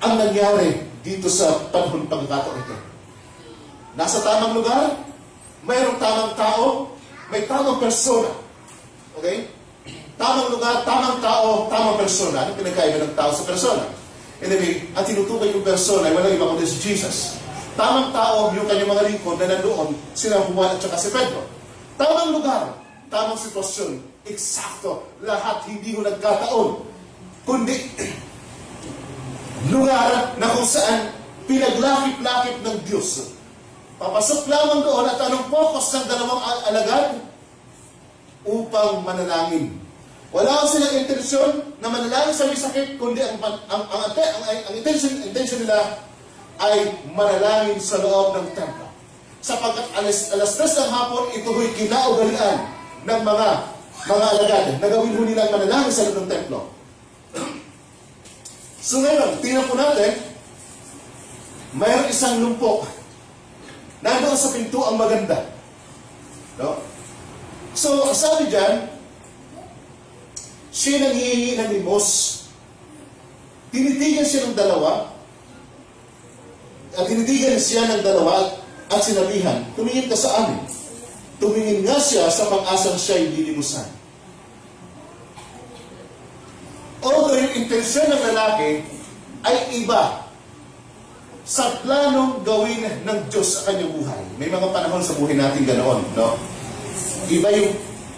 ang nangyari dito sa panahon pagkakataon ito. Nasa tamang lugar, mayroong tamang tao, may tamang persona. Okay? Tamang lugar, tamang tao, tamang persona. Ano pinagkaiba ng tao sa persona? Anyway, ang tinutukoy yung persona ay walang iba kundi si Jesus. tamang tao yung kanyang mga lingkod na nandoon, sila Juan at saka si Pedro. Tamang lugar, tamang sitwasyon, eksakto, lahat hindi ho nagkataon, kundi lugar na kung saan pinaglakip-lakip ng Diyos. Papasok lamang doon at anong focus ng dalawang alagad? Upang manalangin. Wala silang intensyon na manalangin sa may sakit, kundi ang intention nila ay manalangin sa loob ng templo. Sapagkat alas 3 ng hapon, ito ho'y kinaugalian ng mga alagad na gawin ho nilang manalangin sa loob ng templo. So ngayon, tingnan po natin, mayroon isang lumpok. Nandoon sa pinto ang maganda. No? So, sabi dyan, siya nanghihingi ng limos. Tinitigan siya ng dalawa, at tinitigan siya ng dalawa at sinabihan, tumingin ka sa amin. Tumingin nga siya sa pag-asang siya'y lilimusan. Although yung intensyon ng lalaki ay iba sa planong gawin ng Diyos sa kanyang buhay. May mga panahon sa buhay natin ganoon, no? Iba yung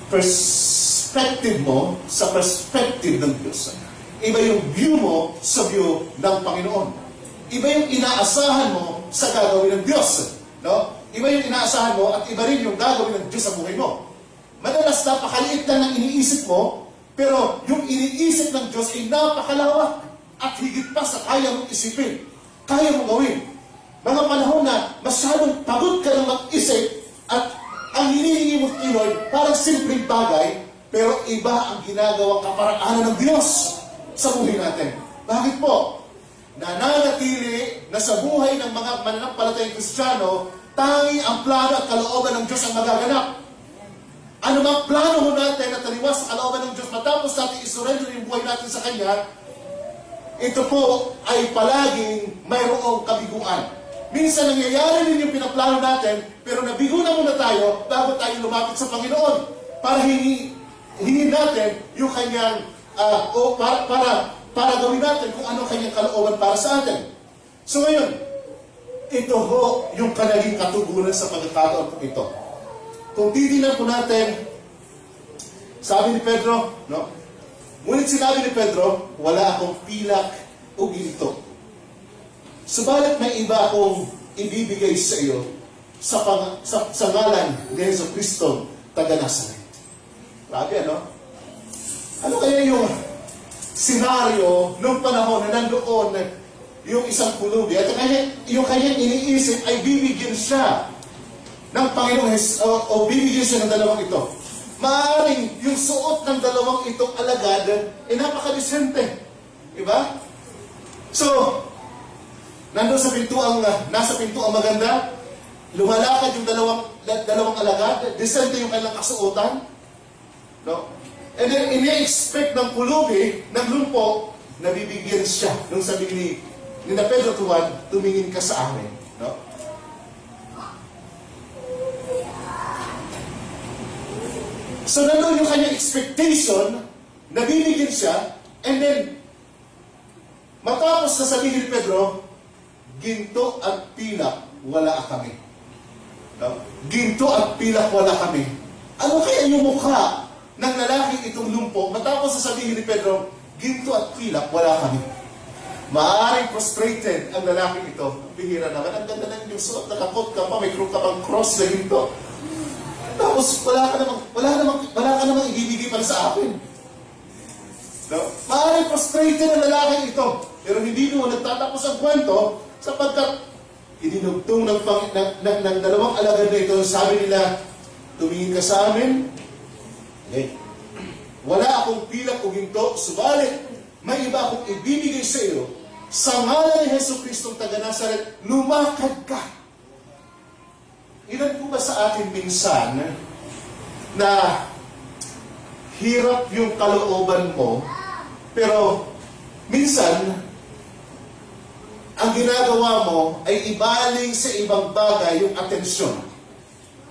perspective mo sa perspective ng Diyos. Iba yung view mo sa view ng Panginoon. Iba yung inaasahan mo sa gagawin ng Diyos, no? Iba yung inaasahan mo at iba rin yung gagawin ng Diyos sa buhay mo. Madalas napakaliit lang ng iniisip mo, pero yung iniisip ng Diyos ay napakalawak at higit pa sa kaya mong isipin. Kaya mong gawin. Mga panahon na masyadong pagod ka ng mag-isip at ang hinihingi mo kay Lord parang simpleng bagay, pero iba ang ginagawang kaparaanan ng Diyos sa buhay natin. Bakit po? Nananatili na sa buhay ng mga mananampalatayang Kristiyano, tangi ang plano at kalooban ng Diyos ang magaganap. Ano mang plano mo natin na taliwas sa kalooban ng Diyos matapos natin isurrender yung buhay natin sa Kanya, ito po ay palaging mayroong kabiguan. Minsan nangyayari din yung pinaplano natin, pero nabigo na muna tayo bago tayo lumapit sa Panginoon para hingin natin yung kanyang, para gawin natin kung ano kanyang kalooban para sa atin. So ngayon, ito ho yung kanaging katugunan sa pagkakataon po ito. Kung titignan po natin, sabi ni Pedro, no? Ngunit sinabi ni Pedro, wala akong pilak o ginto. Subalit may iba akong ibibigay sa iyo sa ngalan ni Hesus Kristo, taga Nazaret. Grabe, ano? Ano kaya yung senaryo nung panahon na nandoon yung isang pulubi at yung kanyang iniisip ay bibigyan siya ng Panginoong o bibigyan siya ng dalawang ito. Maaaring yung suot ng dalawang itong alagad ay napakadisente. Diba? So, nandun sa nasa pinto ang maganda, lumalakad yung dalawang alagad, disente yung kanilang kasuotan. No? And then, ini-expect ng pulubi, ng lumpo, na bibigyan siya. Nung sabi ni na Pedro tuwan, tumingin ka sa amin. No? So, nandun yung kanyang expectation, nabibigyan siya, and then, matapos na sabihin ni Pedro, ginto at pilak, wala kami. No? Ginto at pilak, wala kami. Ano kaya yung mukha ng lalaki itong lumpo, matapos na sabihin ni Pedro, ginto at pilak, wala kami. Maaaring frustrated ang lalaki ito. Bihira naman, ang ganda ng yung suot, nakakot ka pa, may ka pang cross na ginto. Tapos, wala ka namang ibibigay para sa akin. No? Maaaring frustrated ang lalaki ito. Pero hindi doon nagtatapos ang kwento sapagkat idinugtong ng dalawang alagad na ito. Sabi nila, tumingin ka sa amin. Okay. Wala akong pilak o ginto, subalit may iba akong ibibigay sa iyo. Sa ngalan ni Hesus Kristong taga Nazaret, lumakad ka. Ilan po ba sa atin minsan na hirap yung kalooban mo, pero minsan, ang ginagawa mo ay ibaling sa ibang bagay yung atensyon.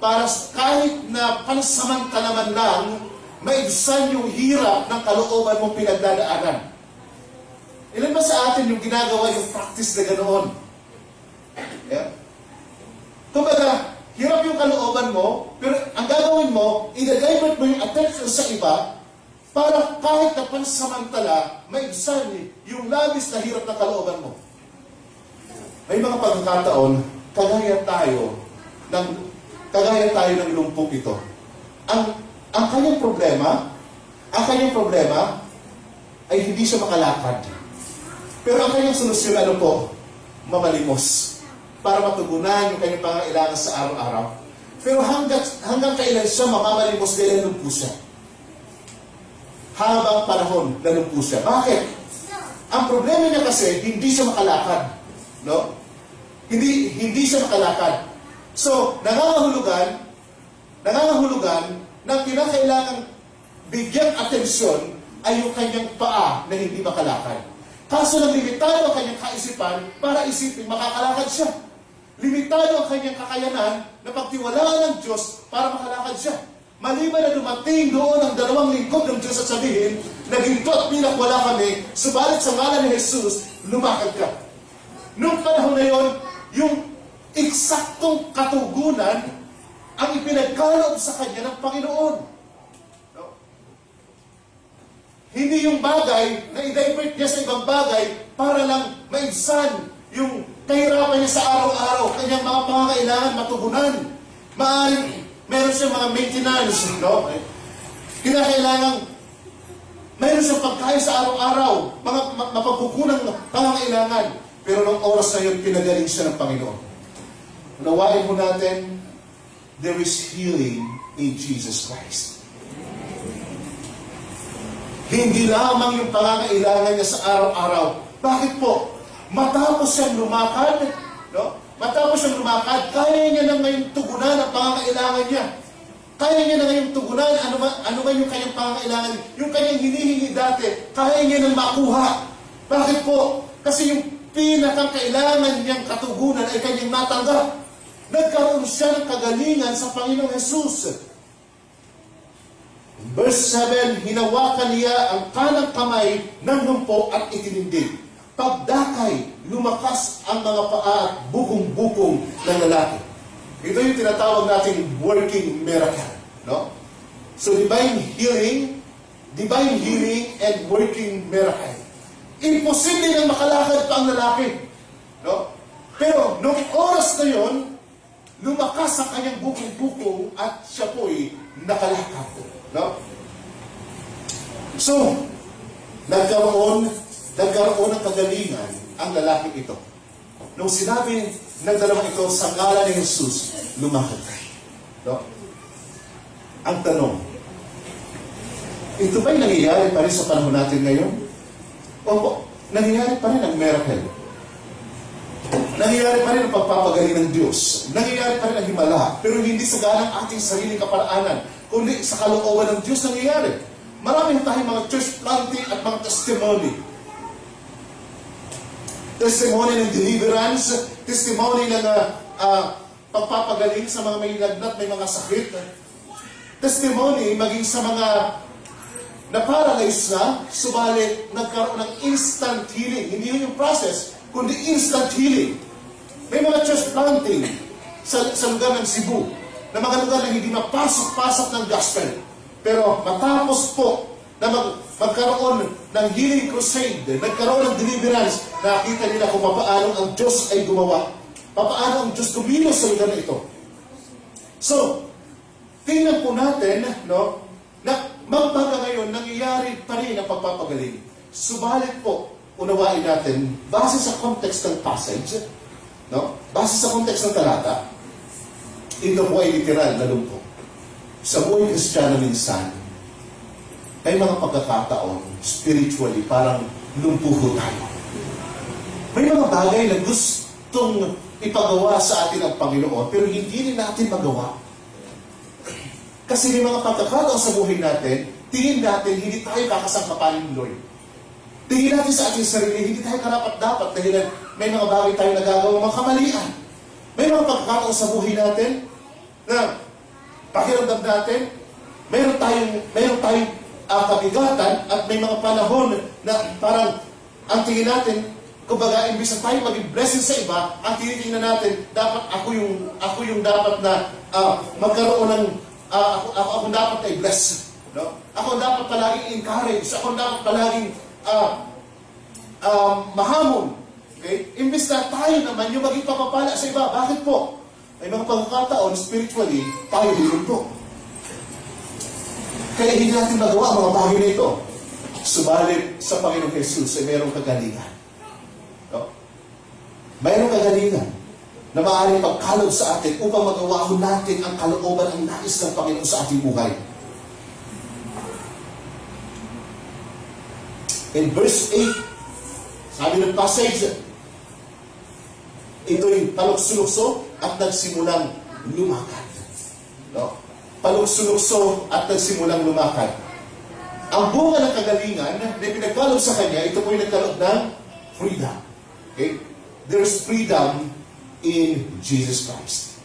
Para kahit na pansamantala naman lang, maibsan yung hirap ng kalooban mong pinagdadaanan. Ilan ba sa atin yung ginagawa yung practice na ganoon? Yeah? Kumbaga, hirap yung kalooban mo, pero ang gagawin mo, i-divert mo yung attention sa iba para kahit na pansamantala, maibsan yung labis na hirap na kalooban mo. May mga pagkakataon, kagaya tayo ng lumpok ito. Ang kanyang problema ay hindi siya makalakad. Pero ang kanyang solusyon, ano po? Mamalimos. Para matugunan yung kanyang pangangailangan sa araw-araw. Pero hanggang kailan siya mamamalimos dahil nalumpo siya? Habang panahon, nalumpo siya. Bakit? Ang problema niya kasi, hindi siya makalakad. No? Hindi siya makalakad. So, nangangahulugan na kinakailangang bigyang atensyon ay yung kanyang paa na hindi makalakad. Kaso lang limitado ang kanyang kaisipan para isipin makakalakad siya. Limitado ang kanyang kakayanan na pagtiwalaan ng Diyos para makalakad siya. Maliban na dumating doon ang 2 lingkod ng Diyos at sabihin, naginto at pinakwala kami, subalit sa ngalan ni Jesus, lumakad ka. Noong panahon na yon, yung eksaktong katugunan ang ipinagkaloob sa kanya ng Panginoon. No? Hindi yung bagay na i-divert niya sa ibang bagay para lang maibsan yung kahirapan niya sa araw-araw, kanyang mga pangangailangan matugunan. Maaaring meron siyang mga maintenance, no? Kinakailangan meron siyang pagkain sa araw-araw, mga mapagkukunang pangangailangan. Pero nung oras na yun, pinagaling siya ng Panginoon. Unawain mo natin, there is healing in Jesus Christ. Hindi lamang yung pangangailangan niya sa araw-araw. Bakit po? Matapos siyang lumakad, no? Matapos siyang lumakad, kaya niya na ngayong tugunan ang pangangailangan niya. Kaya niya na ngayong tugunan, ano man yung kanyang pangangailangan, yung kanyang hinihingi dati, kaya niya nang makuha. Bakit po? Kasi yung pinakang kailangan niyang katugunan ay kanyang natanggap. Nagkaroon siya ng kagalingan sa Panginoong Jesus. Verse 7, hinawakan niya ang kanang kamay ng lumpo at itinindig. Pagdakay, lumakas ang mga paa at bukong-bukong ng lalaki. Ito yung tinatawag nating working miracle. No? So divine healing and working miracle. Imposible nang makalakad pa ang lalaki. No? Pero nung oras na yon, lumakas ang kanyang bukong-bukong at siya po'y nakalakad. No? So, nagkaroon ng kagalingan ang lalaki ito. Nung sinabi ng dalawang ito sa ngalan ni Jesus, lumakad. No? Ang tanong, ito ba'y nangyayari pa rin sa panahon natin ngayon? Opo, nangyayari pa rin ang miracle. Nangyayari pa rin ang pagpapagaling ng Diyos. Nangyayari pa rin ang himala. Pero hindi sa ganang ating sariling kaparaanan, kundi sa kalooban ng Diyos nangyayari. Marami tayong mga church planting at mga testimony. Testimony ng deliverance, testimony ng pagpapagaling sa mga may lagnat, may mga sakit. Testimony maging sa mga na-paralyze na, subalit nagkaroon ng instant healing. Hindi yun yung process, kundi instant healing. May mga church planting sa lugar ng Cebu, na mga lugar na hindi mapasok-pasok ng gospel. Pero matapos po na magkaroon ng healing crusade, nagkaroon ng deliverance, nakita nila kung paano ang Diyos ay gumawa. Paano ang Diyos kumilos sa lugar na ito. So, tingnan po natin, no, na magbaga ngayon, nangyayari pa rin ang pagpapagaling. Subalit po, unawain natin, base sa context ng passage, no, base sa context ng talata, ito po ay literal na lumpo. Sa buhay Kristiyano minsan, may mga pagkakataon, spiritually, parang lumpuho tayo. May mga bagay na gustong ipagawa sa atin ang Panginoon, pero hindi rin natin magawa. Kasi may mga pagkakataon sa buhay natin, tingin natin, hindi tayo kakasangkapanin ng Lord. Tingin natin sa ating sarili, hindi tayo karapat-dapat dahil may mga bagay tayo nagagawa, mga kamalian. May mga pagkakataon sa buhay natin na pakiramdam natin, mayroon tayong kabigatan at may mga panahon na parang ang tingin natin, Kumbaga, imbis na tayo maging blessing sa iba, ang tinitingnan natin, dapat ako yung dapat na magkaroon ng, ako dapat ay bless. No? Ako dapat palaging encourage, ako dapat palaging mahamon. Okay? Imbis na tayo naman yung maging papapala sa iba. Bakit po? May mga pagkakataon, spiritually, tayo din po. Kaya hindi natin magawa ang mga bagay na ito. Subalit sa Panginoong Jesus ay mayroong kagalingan. No? Mayroong kagalingan na maaaring pagkaloob sa atin upang magawa natin ang kalooban, ang nais ng Panginoon sa ating buhay. In verse 8, sabi ng passage, ito'y paluksulukso at nagsimulang lumakad. No? Paluksulukso at nagsimulang lumakad. Ang bunga ng kagalingan na pinagkaloob sa kanya, ito po'y nagkaloob ng freedom. Okay? There's freedom in Jesus Christ.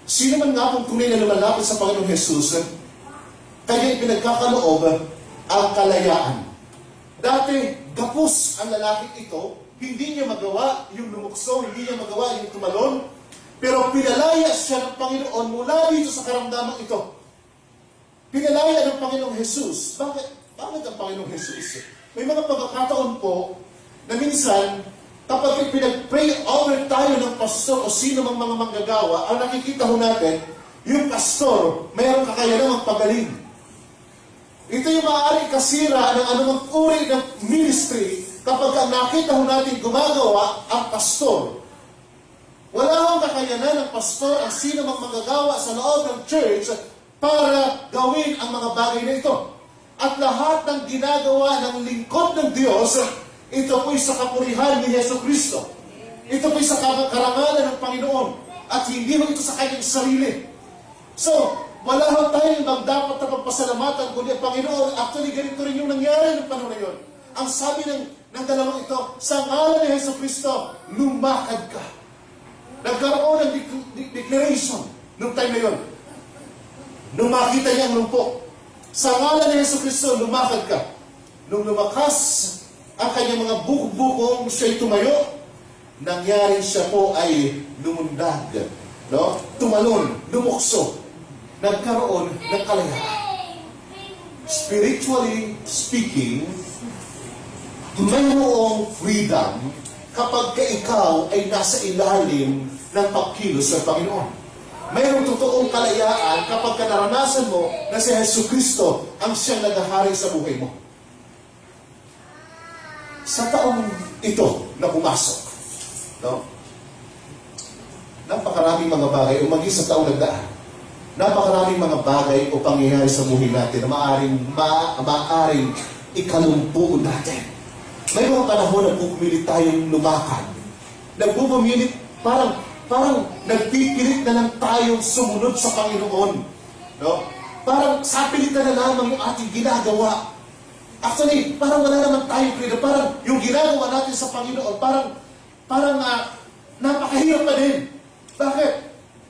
Sino man nga pong tunay na lumalapit sa Panginoong Jesus, kanya pinagkakaloob ang kalayaan. Dati, gapos ang lalaking ito, hindi niya magawa yung lumukso, hindi niya magawa yung tumalon, pero pinalaya siya ng Panginoon mula dito sa karamdaman ito. Pinalaya ng Panginoong Jesus. Bakit ang Panginoong Jesus? May mga pagkakataon po na minsan, kapag pinag-pray over tayo ng pastor o sino mang mga manggagawa, ang nakikita ho natin, yung pastor, mayroong kakayanang magpagaling. Ito yung maaaring kasira ng anumang uri ng ministry kapag ang nakita ho natin gumagawa ang pastor. Wala akong kakayanan ng pastor ang sino mang magagawa sa loob ng church para gawin ang mga bagay na ito. At lahat ng ginagawa ng lingkod ng Diyos, ito po'y sa kapurihan ni Yesu Cristo. Ito po'y sa karangalan ng Panginoon. At hindi mo ito sa kanyang sarili. So, wala ho tayong dapat na pagpasalamatan kundi ang Panginoon. Actually, ganito rin yung nangyari ng panahon na yun. Ang sabi ng dalawang ito, sa ngalan ni Yesu Cristo, lumakad ka. Nagkaroon ng declaration noong time na yun. Nung makita niya ang lumpo, sa ngalan ni Yesu Cristo, lumakad ka. Nung lumakas ang kanyang mga bukong siya'y tumayo, nangyari siya po ay lumundag, no? Tumalon, lumukso, nagkaroon ng kalayaan. Spiritually speaking, mayroong freedom kapag ikaw ay nasa ilalim ng pagkilos ng Panginoon. Mayroong totoong kalayaan kapag naranasan mo na si Jesu Cristo ang siyang naghahari sa buhay mo. Sa taong ito na pumasok, no? Napakaraming mga bagay, o maging sa taong nagdaan, napakaraming mga bagay o pangyayari sa buhay natin na maaaring ikalumpo natin. May mga panahon na pupumilit tayong lumakad. Nagpupumilit, parang nagpipilit na lang tayong sumunod sa Panginoon. No? Parang sapilitan na lamang yung ating ginagawa. Actually, parang wala naman tayong freedom. Parang yung ginagawa natin sa Panginoon, parang napakahirap pa din. Bakit?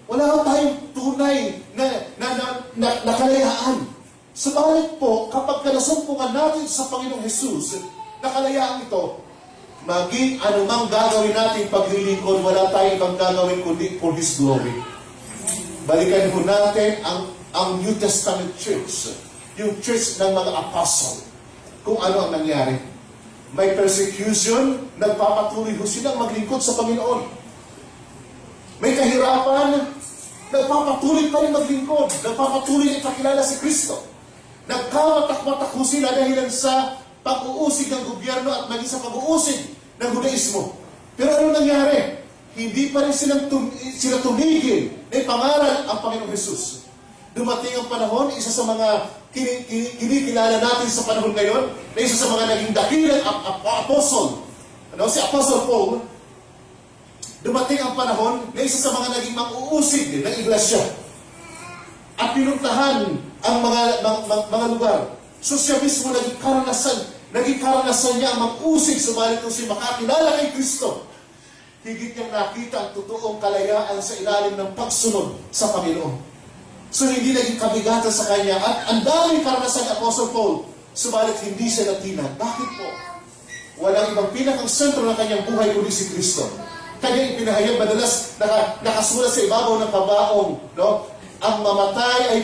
Wala tayong tunay na kalayaan. Subalit po, kapag nasumpungan natin sa Panginoong Jesus, na kalayaan ito, maging anumang gagawin natin paglilingkod, wala tayong ibang gagawin kundi for His glory. Balikan po natin ang New Testament Church, yung church ng mga apostle. Kung ano ang nangyari. May persecution, nagpapatuloy ho silang maglingkod sa Panginoon. May kahirapan, nagpapatuloy pa rin maglingkod, nagpapatuloy ipakilala si Kristo. Nagkamatak-matak ho sila dahilan sa pag-uusig ng gobyerno at maging sa pag-uusig ng Judaismo. Pero ano nangyari? Hindi pa rin sila tumigil na ipangaral ang Panginoong Jesus. Dumating ang panahon, isa sa mga kinikilala natin sa panahon ngayon, na isa sa mga naging dakilang apostle, si Apostle Paul, dumating ang panahon na isa sa mga naging mag-uusig ng iglesia. At pinuntahan ang mga lugar. So siya mismo naging karanasan niya ang mag-usig, subalit kung siya makakilala kay Kristo, higit niyang nakita ang totoong kalayaan sa ilalim ng pagsunod sa Panginoon. So hindi naging kabigatan sa kanya, at ang daming karanasan ni Apostle Paul, subalit hindi siya natinag. Bakit po? walang ibang pinakang sentro ng kanyang buhay kundi si Kristo. Kanya ipinahayag madalas nakasulat sa ibabaw ng kabaong, no? Ang mamatay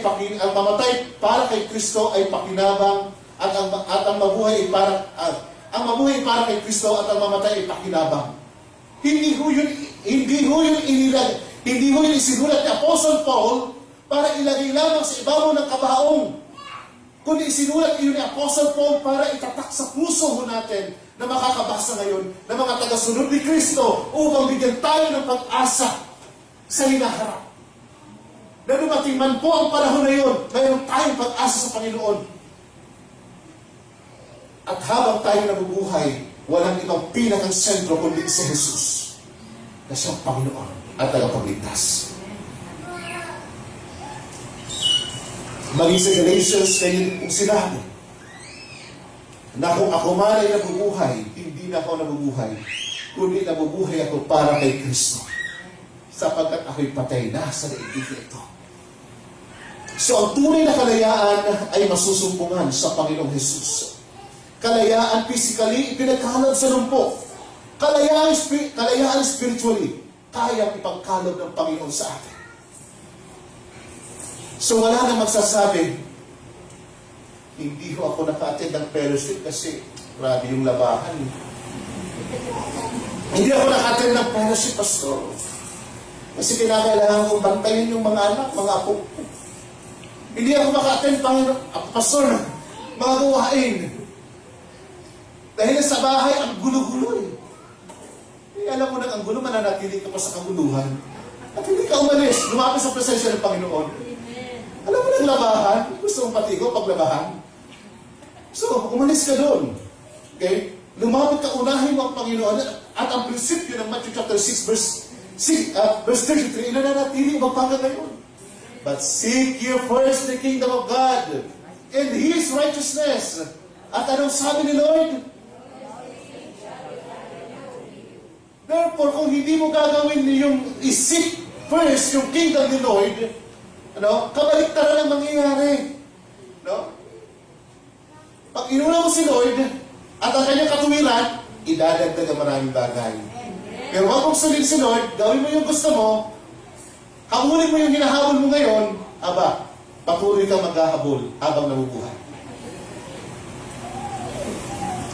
para kay Kristo ay pakinabang at ang mabuhay ay para kay Kristo at ang mamatay ay pakinabang. Hindi ho yun isinulat ni Apostle Paul para ilagay lamang sa ibabaw ng kabaong, kundi isinulat yun ni Apostle Paul para itatak sa puso ho natin na makakabasa ngayon ng mga tagasunod ni Kristo upang bigyan tayo ng pag-asa sa hinaharap. Na dumating man po ang panahon na yun, mayroon tayong pag-asa sa Panginoon. At habang tayo nabubuhay, walang ibang pinakang sentro kundi si Jesus na siyang Panginoon at tagapagligtas. Maging sa Galatians, kayo kung sinabi, na kung ako man ay nabubuhay, hindi na ako nabubuhay, kundi nabubuhay ako para kay Kristo, sapagkat ako'y patay na sa daigdig na ito. So, ang tunay na kalayaan ay masusumpungan sa Panginoong Jesus. Kalayaan physically, ipinagkaloob sa lumpo. Kalayaan spiritually, kayang ipagkaloob ng Panginoon sa atin. So, wala na magsasabi, hindi ko ako naka-attend ng fellowship kasi grabe yung labahan. Hindi ako naka-attend ng fellowship, pastor. Kasi kinakailangan kong bantayan yung mga anak, mga apo. Hindi ako maka-attend, pastor, mga gawain. Dahil sa bahay, ang gulo-gulo eh. Alam mo na, ang gulo, mananatili ka pa sa kaguluhan. At hindi ka umalis, lumapit sa presensya ng Panginoon. Alam mo ng labahan, gusto mong patigo paglabahan. So, umalis ka doon. Okay? Lumapit ka, unahin mo ang Panginoon. At ang prinsipyo ng Matthew chapter 6, verse 33, nananatili magpangga ngayon. But seek ye first the kingdom of God and His righteousness. At anong sabi ni Lord? Therefore, kung hindi mo gagawin yung isip first yung kingdom ni Lord, kabaliktaran ang mangyayari. No? Pag inuna mo si Lord at ang kanyang katuwiran, idadagdag ang maraming bagay. Pero huwag mong sunod si Lord, gawin mo yung gusto mo, habulin mo yung hinahabol mo ngayon, patuloy kang maghahabol habang nabubuhay.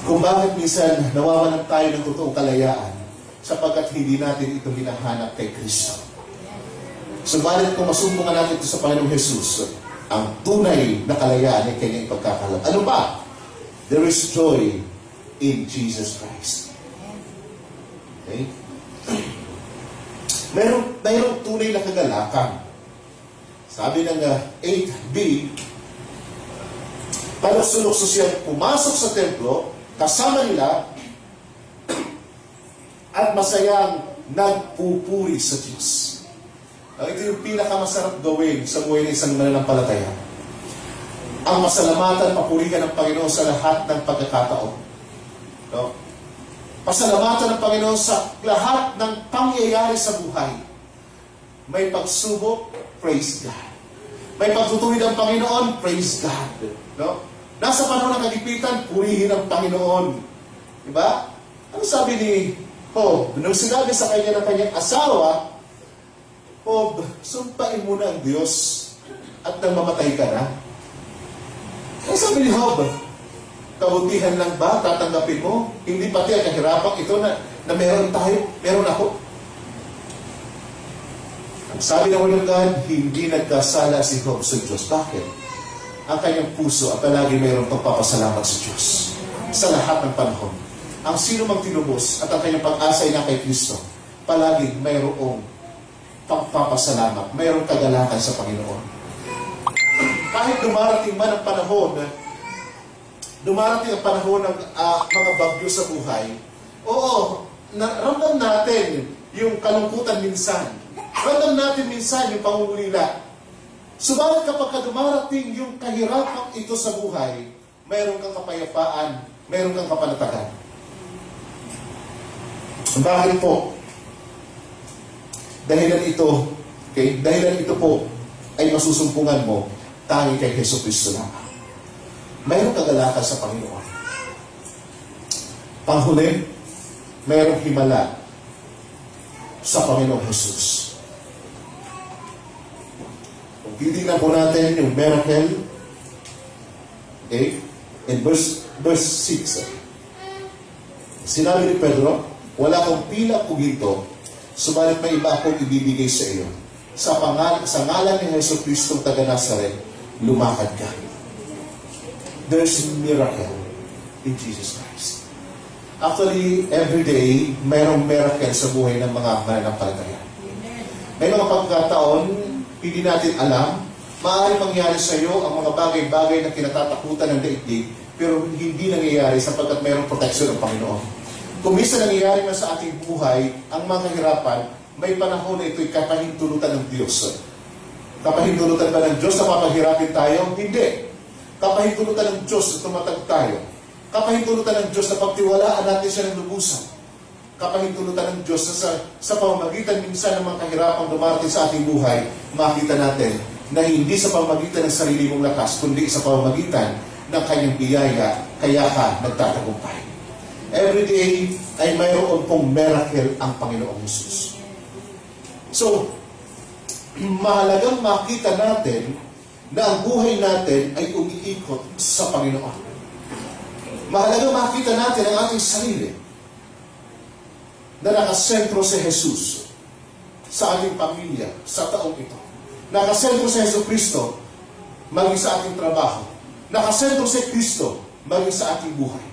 Kung bakit minsan nawawalan tayo ng totoong kalayaan, sapagkat hindi natin ito hinahanap kay Kristo. Subalit kung masumpungan natin ito sa Panginoong Jesus, ang tunay na kalayaan ay kanyang ipagkakaloob. Ano ba? There is joy in Jesus Christ. Okay? Mayroong tunay na kagalakan. Sabi ng 8b, palukso-lukso siyang pumasok sa templo, kasama nila, at masayang nagpupuri sa Diyos. Ito yung pinakamasarap gawin sa buhay ng isang mananampalataya. Ang masalamatan, papurihan ng Panginoon sa lahat ng pagkakataon. No? Pasalamatan ng Panginoon sa lahat ng pangyayari sa buhay. May pagsubok, praise God. May pagtutuwid ng Panginoon, praise God. No? Nasa panahon ng kagipitan, purihin ang Panginoon. Diba? Ano sabi ni Job? Nung sinabi sa kanya ng kanyang asawa, Job, sumpain mo na ang Diyos at nang mamatay ka na. Ano sabi ni Job? Kabutihan lang ba? Tatanggapin mo? Hindi pati ang kahirapang ito na meron tayo, meron ako. Ang sabi ng Word of God, hindi nagkasala si Job sa Diyos. Bakit? Ang kanyang puso at palagi mayroong pagpapasalamat sa Diyos sa lahat ng panahon. Ang sino mang tinubos at ang kanyang pag-asa ay na kay Kristo, palaging mayroong pagpapasalamat, mayroong kagalakan sa Panginoon. Kahit dumarating man ang panahon ng mga bagyo sa buhay, oo, ramdam natin yung kalungkutan minsan. Ramdam natin minsan yung pangungulila. Subalit kapag dumarating yung kahirapan ito sa buhay, mayroon kang kapayapaan, mayroon kang kapanatagan. Bakit po? Dahilan ito po ay masusumpungan mo tangi kay Jesucristo lamang. Mayroong kagalakan sa Panginoon. Panghuli, mayroong himala sa Panginoong Jesus. Kung titignan po natin yung miracle, okay, in verse 6, sinabi ni Pedro, wala akong pila o ginto, subalit may iba akong ibibigay sa iyo. Sa ngalan ni Hesus Kristong taga Nazaret, lumakad ka. There's a miracle in Jesus Christ. Actually, every day, mayroong miracle sa buhay ng mga mananampalataya. May mga pagkataon, hindi natin alam, maaaring mangyari sa iyo ang mga bagay-bagay na kinatatakutan ng daigdig, pero hindi nangyayari sapagkat mayroong proteksyon ng Panginoon. Kung minsan nangyayari na sa ating buhay, ang mga kahirapan, may panahon na ito'y kapahintulutan ng Diyos. Kapahintulutan ba ng Diyos na papahirapin tayo? Hindi. Kapahintulutan ng Diyos na tumatag tayo. Kapahintulutan ng Diyos na pagtiwalaan natin siya ng lubusan. Kapahintulutan ng Diyos na sa pamamagitan minsan ng mga kahirapang dumarating sa ating buhay, makita natin na hindi sa pamamagitan ng sarili mong lakas, kundi sa pamamagitan ng kanyang biyaya, kaya ka nagtatagumpay. Every day ay mayroon pong miracle ang Panginoong Jesus. So, mahalagang makita natin na ang buhay natin ay umiikot sa Panginoon. Mahalagang makita natin ang ating sarili na nakasentro si Jesus sa ating pamilya sa taong ito. Nakasentro si Hesus Kristo maging sa ating trabaho. Nakasentro si Kristo maging sa ating buhay.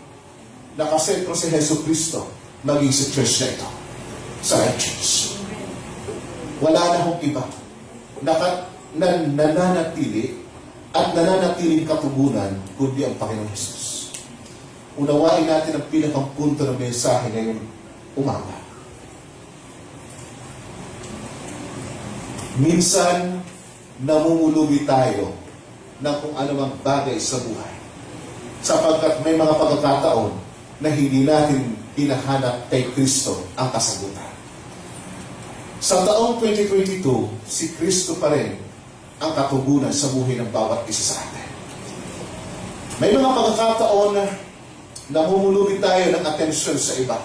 Nakasentro si Hesus Kristo maging sa church na ito. Sa Life Church. Wala na hong iba nananatili at nananatiling katugunan kundi ang Panginoong Jesus. Unawain natin ang pinakang punto ng mensahe ngayong umaga. Minsan, namumulubi tayo ng kung anumang bagay sa buhay. Sapagkat may mga pagkakataon na hindi natin hinahanap kay Kristo ang kasagutan. Sa taong 2022, si Kristo pa rin ang katugunan sa buhay ng bawat isa sa atin. May mga pagkakataon na namumulubi tayo ng atensyon sa iba.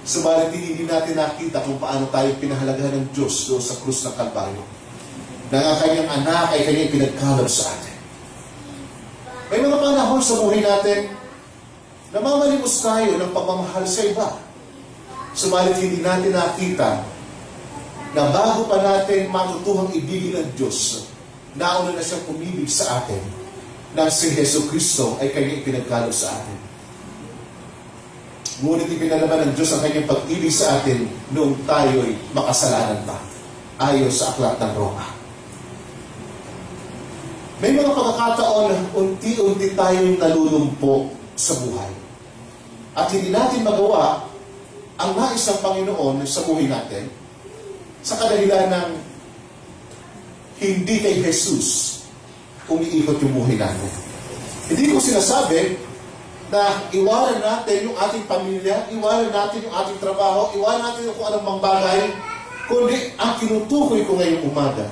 Subalit hindi natin nakita kung paano tayo pinahalagahan ng Diyos doon sa krus ng Kalbaryo. Na ang kanyang anak ay kanyang pinagkalab sa atin. May mga panahon sa buhay natin na mamalimos tayo ng pagmamahal sa iba. Subalit hindi natin nakita na bago pa natin matutuhang ibigin ng Diyos, nauna na siyang umibig sa atin nang si Hesus Kristo ay kanyang ipinagkaloob sa atin. Ngunit ipinalaman ng Diyos ang kanyang pag-ibig sa atin noong tayo'y makasalanan pa, ayon sa aklat ng Roma. May mga pagkakataon na unti-unti tayong nalulumpo sa buhay. At hindi natin magawa ang nais ng Panginoon sa buhay natin sa kadahilan ng hindi kay Jesus umiikot yung buhay natin. Hindi ko sinasabi na iwanan natin yung ating pamilya, iwanan natin yung ating trabaho, iwanan natin yung kung anong mga bagay, kundi ang tinutukoy ko ngayong umaga,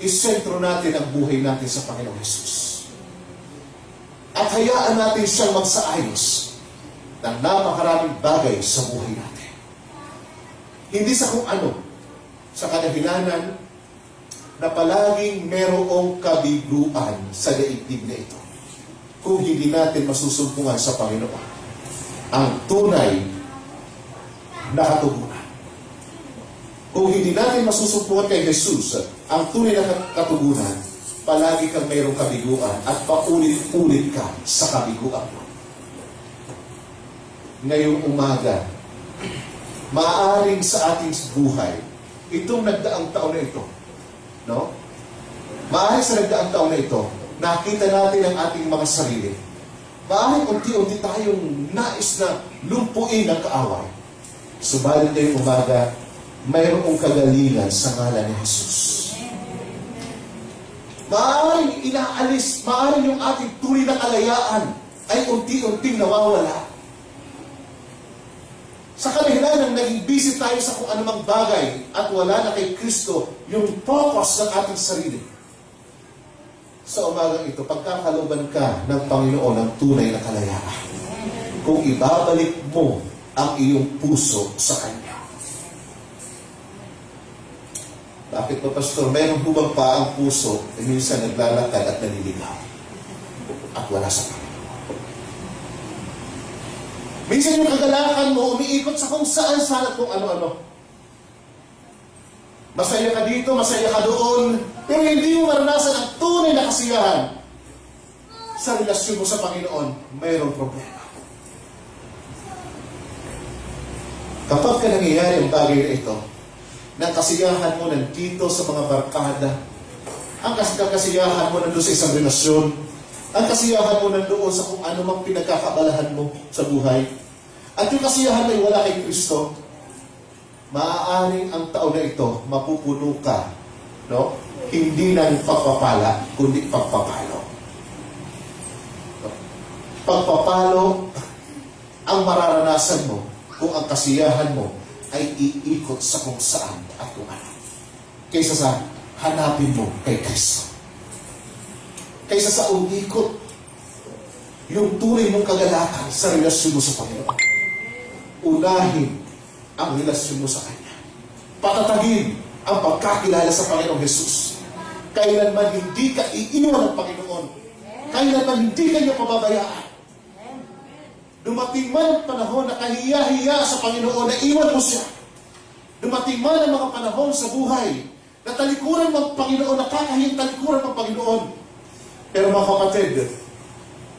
isentro natin ang buhay natin sa Panginoong Jesus. At hayaan natin siyang magsaayos ng napakaraming bagay sa buhay natin. Hindi sa kung ano, sa kadahilanan na palaging merong kabiguan sa daigdig na ito. Kung hindi natin masusumpungan sa Panginoon ang tunay na katugunan. Kung hindi natin masusumpungan kay Jesus ang tunay na katugunan, palagi kang mayroong kabiguan at paulit-ulit ka sa kabiguan mo. Ngayong umaga, maaaring sa ating buhay, itong nagdaang taon na ito, no? Maaaring sa nagdaang taon na ito, nakita natin ang ating mga sarili. Maaaring unti-unti tayong nais na lumpuin ang kaaway. Subalit ngayong umaga, mayroong kagalingan sa ngalan ni Jesus. Maaaring inaalis, maaaring yung ating tunay na kalayaan ay unti-unting nawawala. Sa kadahilan ng naging busy tayo sa kung anumang bagay at wala na kay Kristo yung focus ng ating sarili. Sa umagang ito, pagkakalooban ka ng Panginoon ng tunay na kalayaan. kung ibabalik mo ang iyong puso sa Kanya. Bakit pa, Pastor? Mayroong hubang pa ang puso, minsan naglalakad at naliligaw at wala sa Kanya. Minsan yung kagalakan mo, umiikot sa kung saan at kung ano-ano. Masaya ka dito, masaya ka doon, pero hindi mo maranasan ang tunay na kasiyahan. Sa relasyon mo sa Panginoon, mayroong problema. Kapag ka nangyayari ang bagay na ito, ng kasiyahan mo nandito sa mga barkada, ang kasiyahan mo nandito sa isang relasyon, ang kasiyahan mo nandoon sa kung ano mang pinagkakabalahan mo sa buhay, at yung kasiyahan ay wala kay Kristo, maaaring ang taon na ito, mapupuno ka, no? Hindi ng pagpapala, kundi pagpapalo. Pagpapalo ang mararanasan mo kung ang kasiyahan mo ay iikot sa kung saan at kung ano. Kaysa sa hanapin mo kay Kristo. Kaysa sa umikot yung tunay mong kagalakan sa relasyon mo sa Panginoon. Unahin ang relasyon mo sa Kanya. Patatagin ang pagkakilala sa Panginoong Jesus. Kailanman hindi ka iiwan ng Panginoon. Kailanman hindi ka niya pababayaan. Dumating man ang panahon na kahiya-hiya sa Panginoon na iwan mo siya. Dumating man ang mga panahon sa buhay na talikuran mo ang Panginoon, nakakahiyang talikuran mo ang Panginoon. Pero mga kapatid,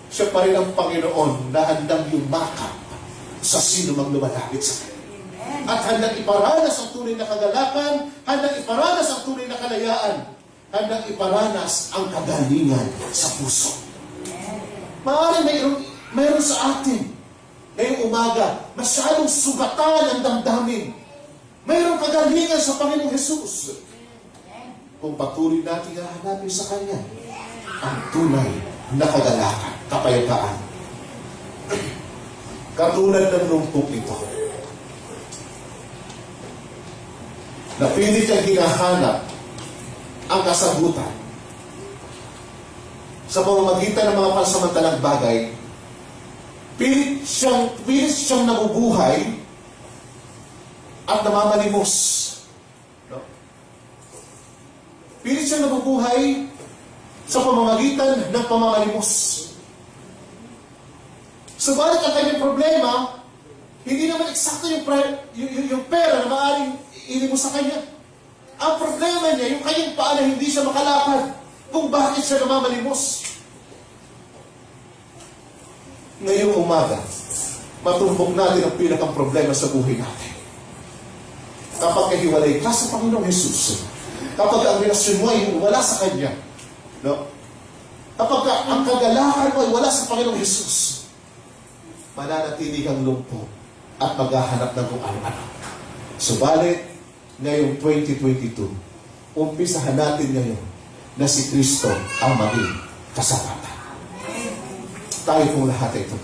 siya pa rin ang Panginoon na handang yumakap sa sino mang lumalapit sa Kanya. At handang iparanas ang tunay na kagalakan, handang iparanas ang tunay na kalayaan, handang iparanas ang kagalingan sa puso. Maaaring mayroon sa atin ngayong umaga, masyadong sugatan ang damdamin. Mayroong kagalingan sa Panginoong Jesus. Kung patuloy natin hahanapin sa Kanya ang tunay na kagalakan, kapayapaan. Katulad ng lumpok ito. Napilit niyang hinahanap ang kasagutan sa pamamagitan ng mga pansamantalang bagay. Pilit siyang nabubuhay at namamalimos. No? Pilit siyang nabubuhay sa pamamagitan ng pamamalimos. Subalit ang kanyang problema, hindi naman eksakto yung pera na maaaring ilimos sa kanya. Ang problema niya, yung kanyang paa na hindi siya makalakad kung bakit siya namamalimos. Ngayong umaga, matumbok natin ang pinakang problema sa buhay natin. Kapag kahiwalay ka sa Panginoong Jesus, kapag ang relasyon mo ay wala sa Kanya, no? Kapag ang kagalakan mo ay wala sa Panginoong Jesus, mananatili kang lumpo at maghahanap ng kung ano-ano. Subalit, ngayong 2022, umpisahan natin ngayon na si Kristo ang maging kasapatan. Tayo pong lahat ay ito.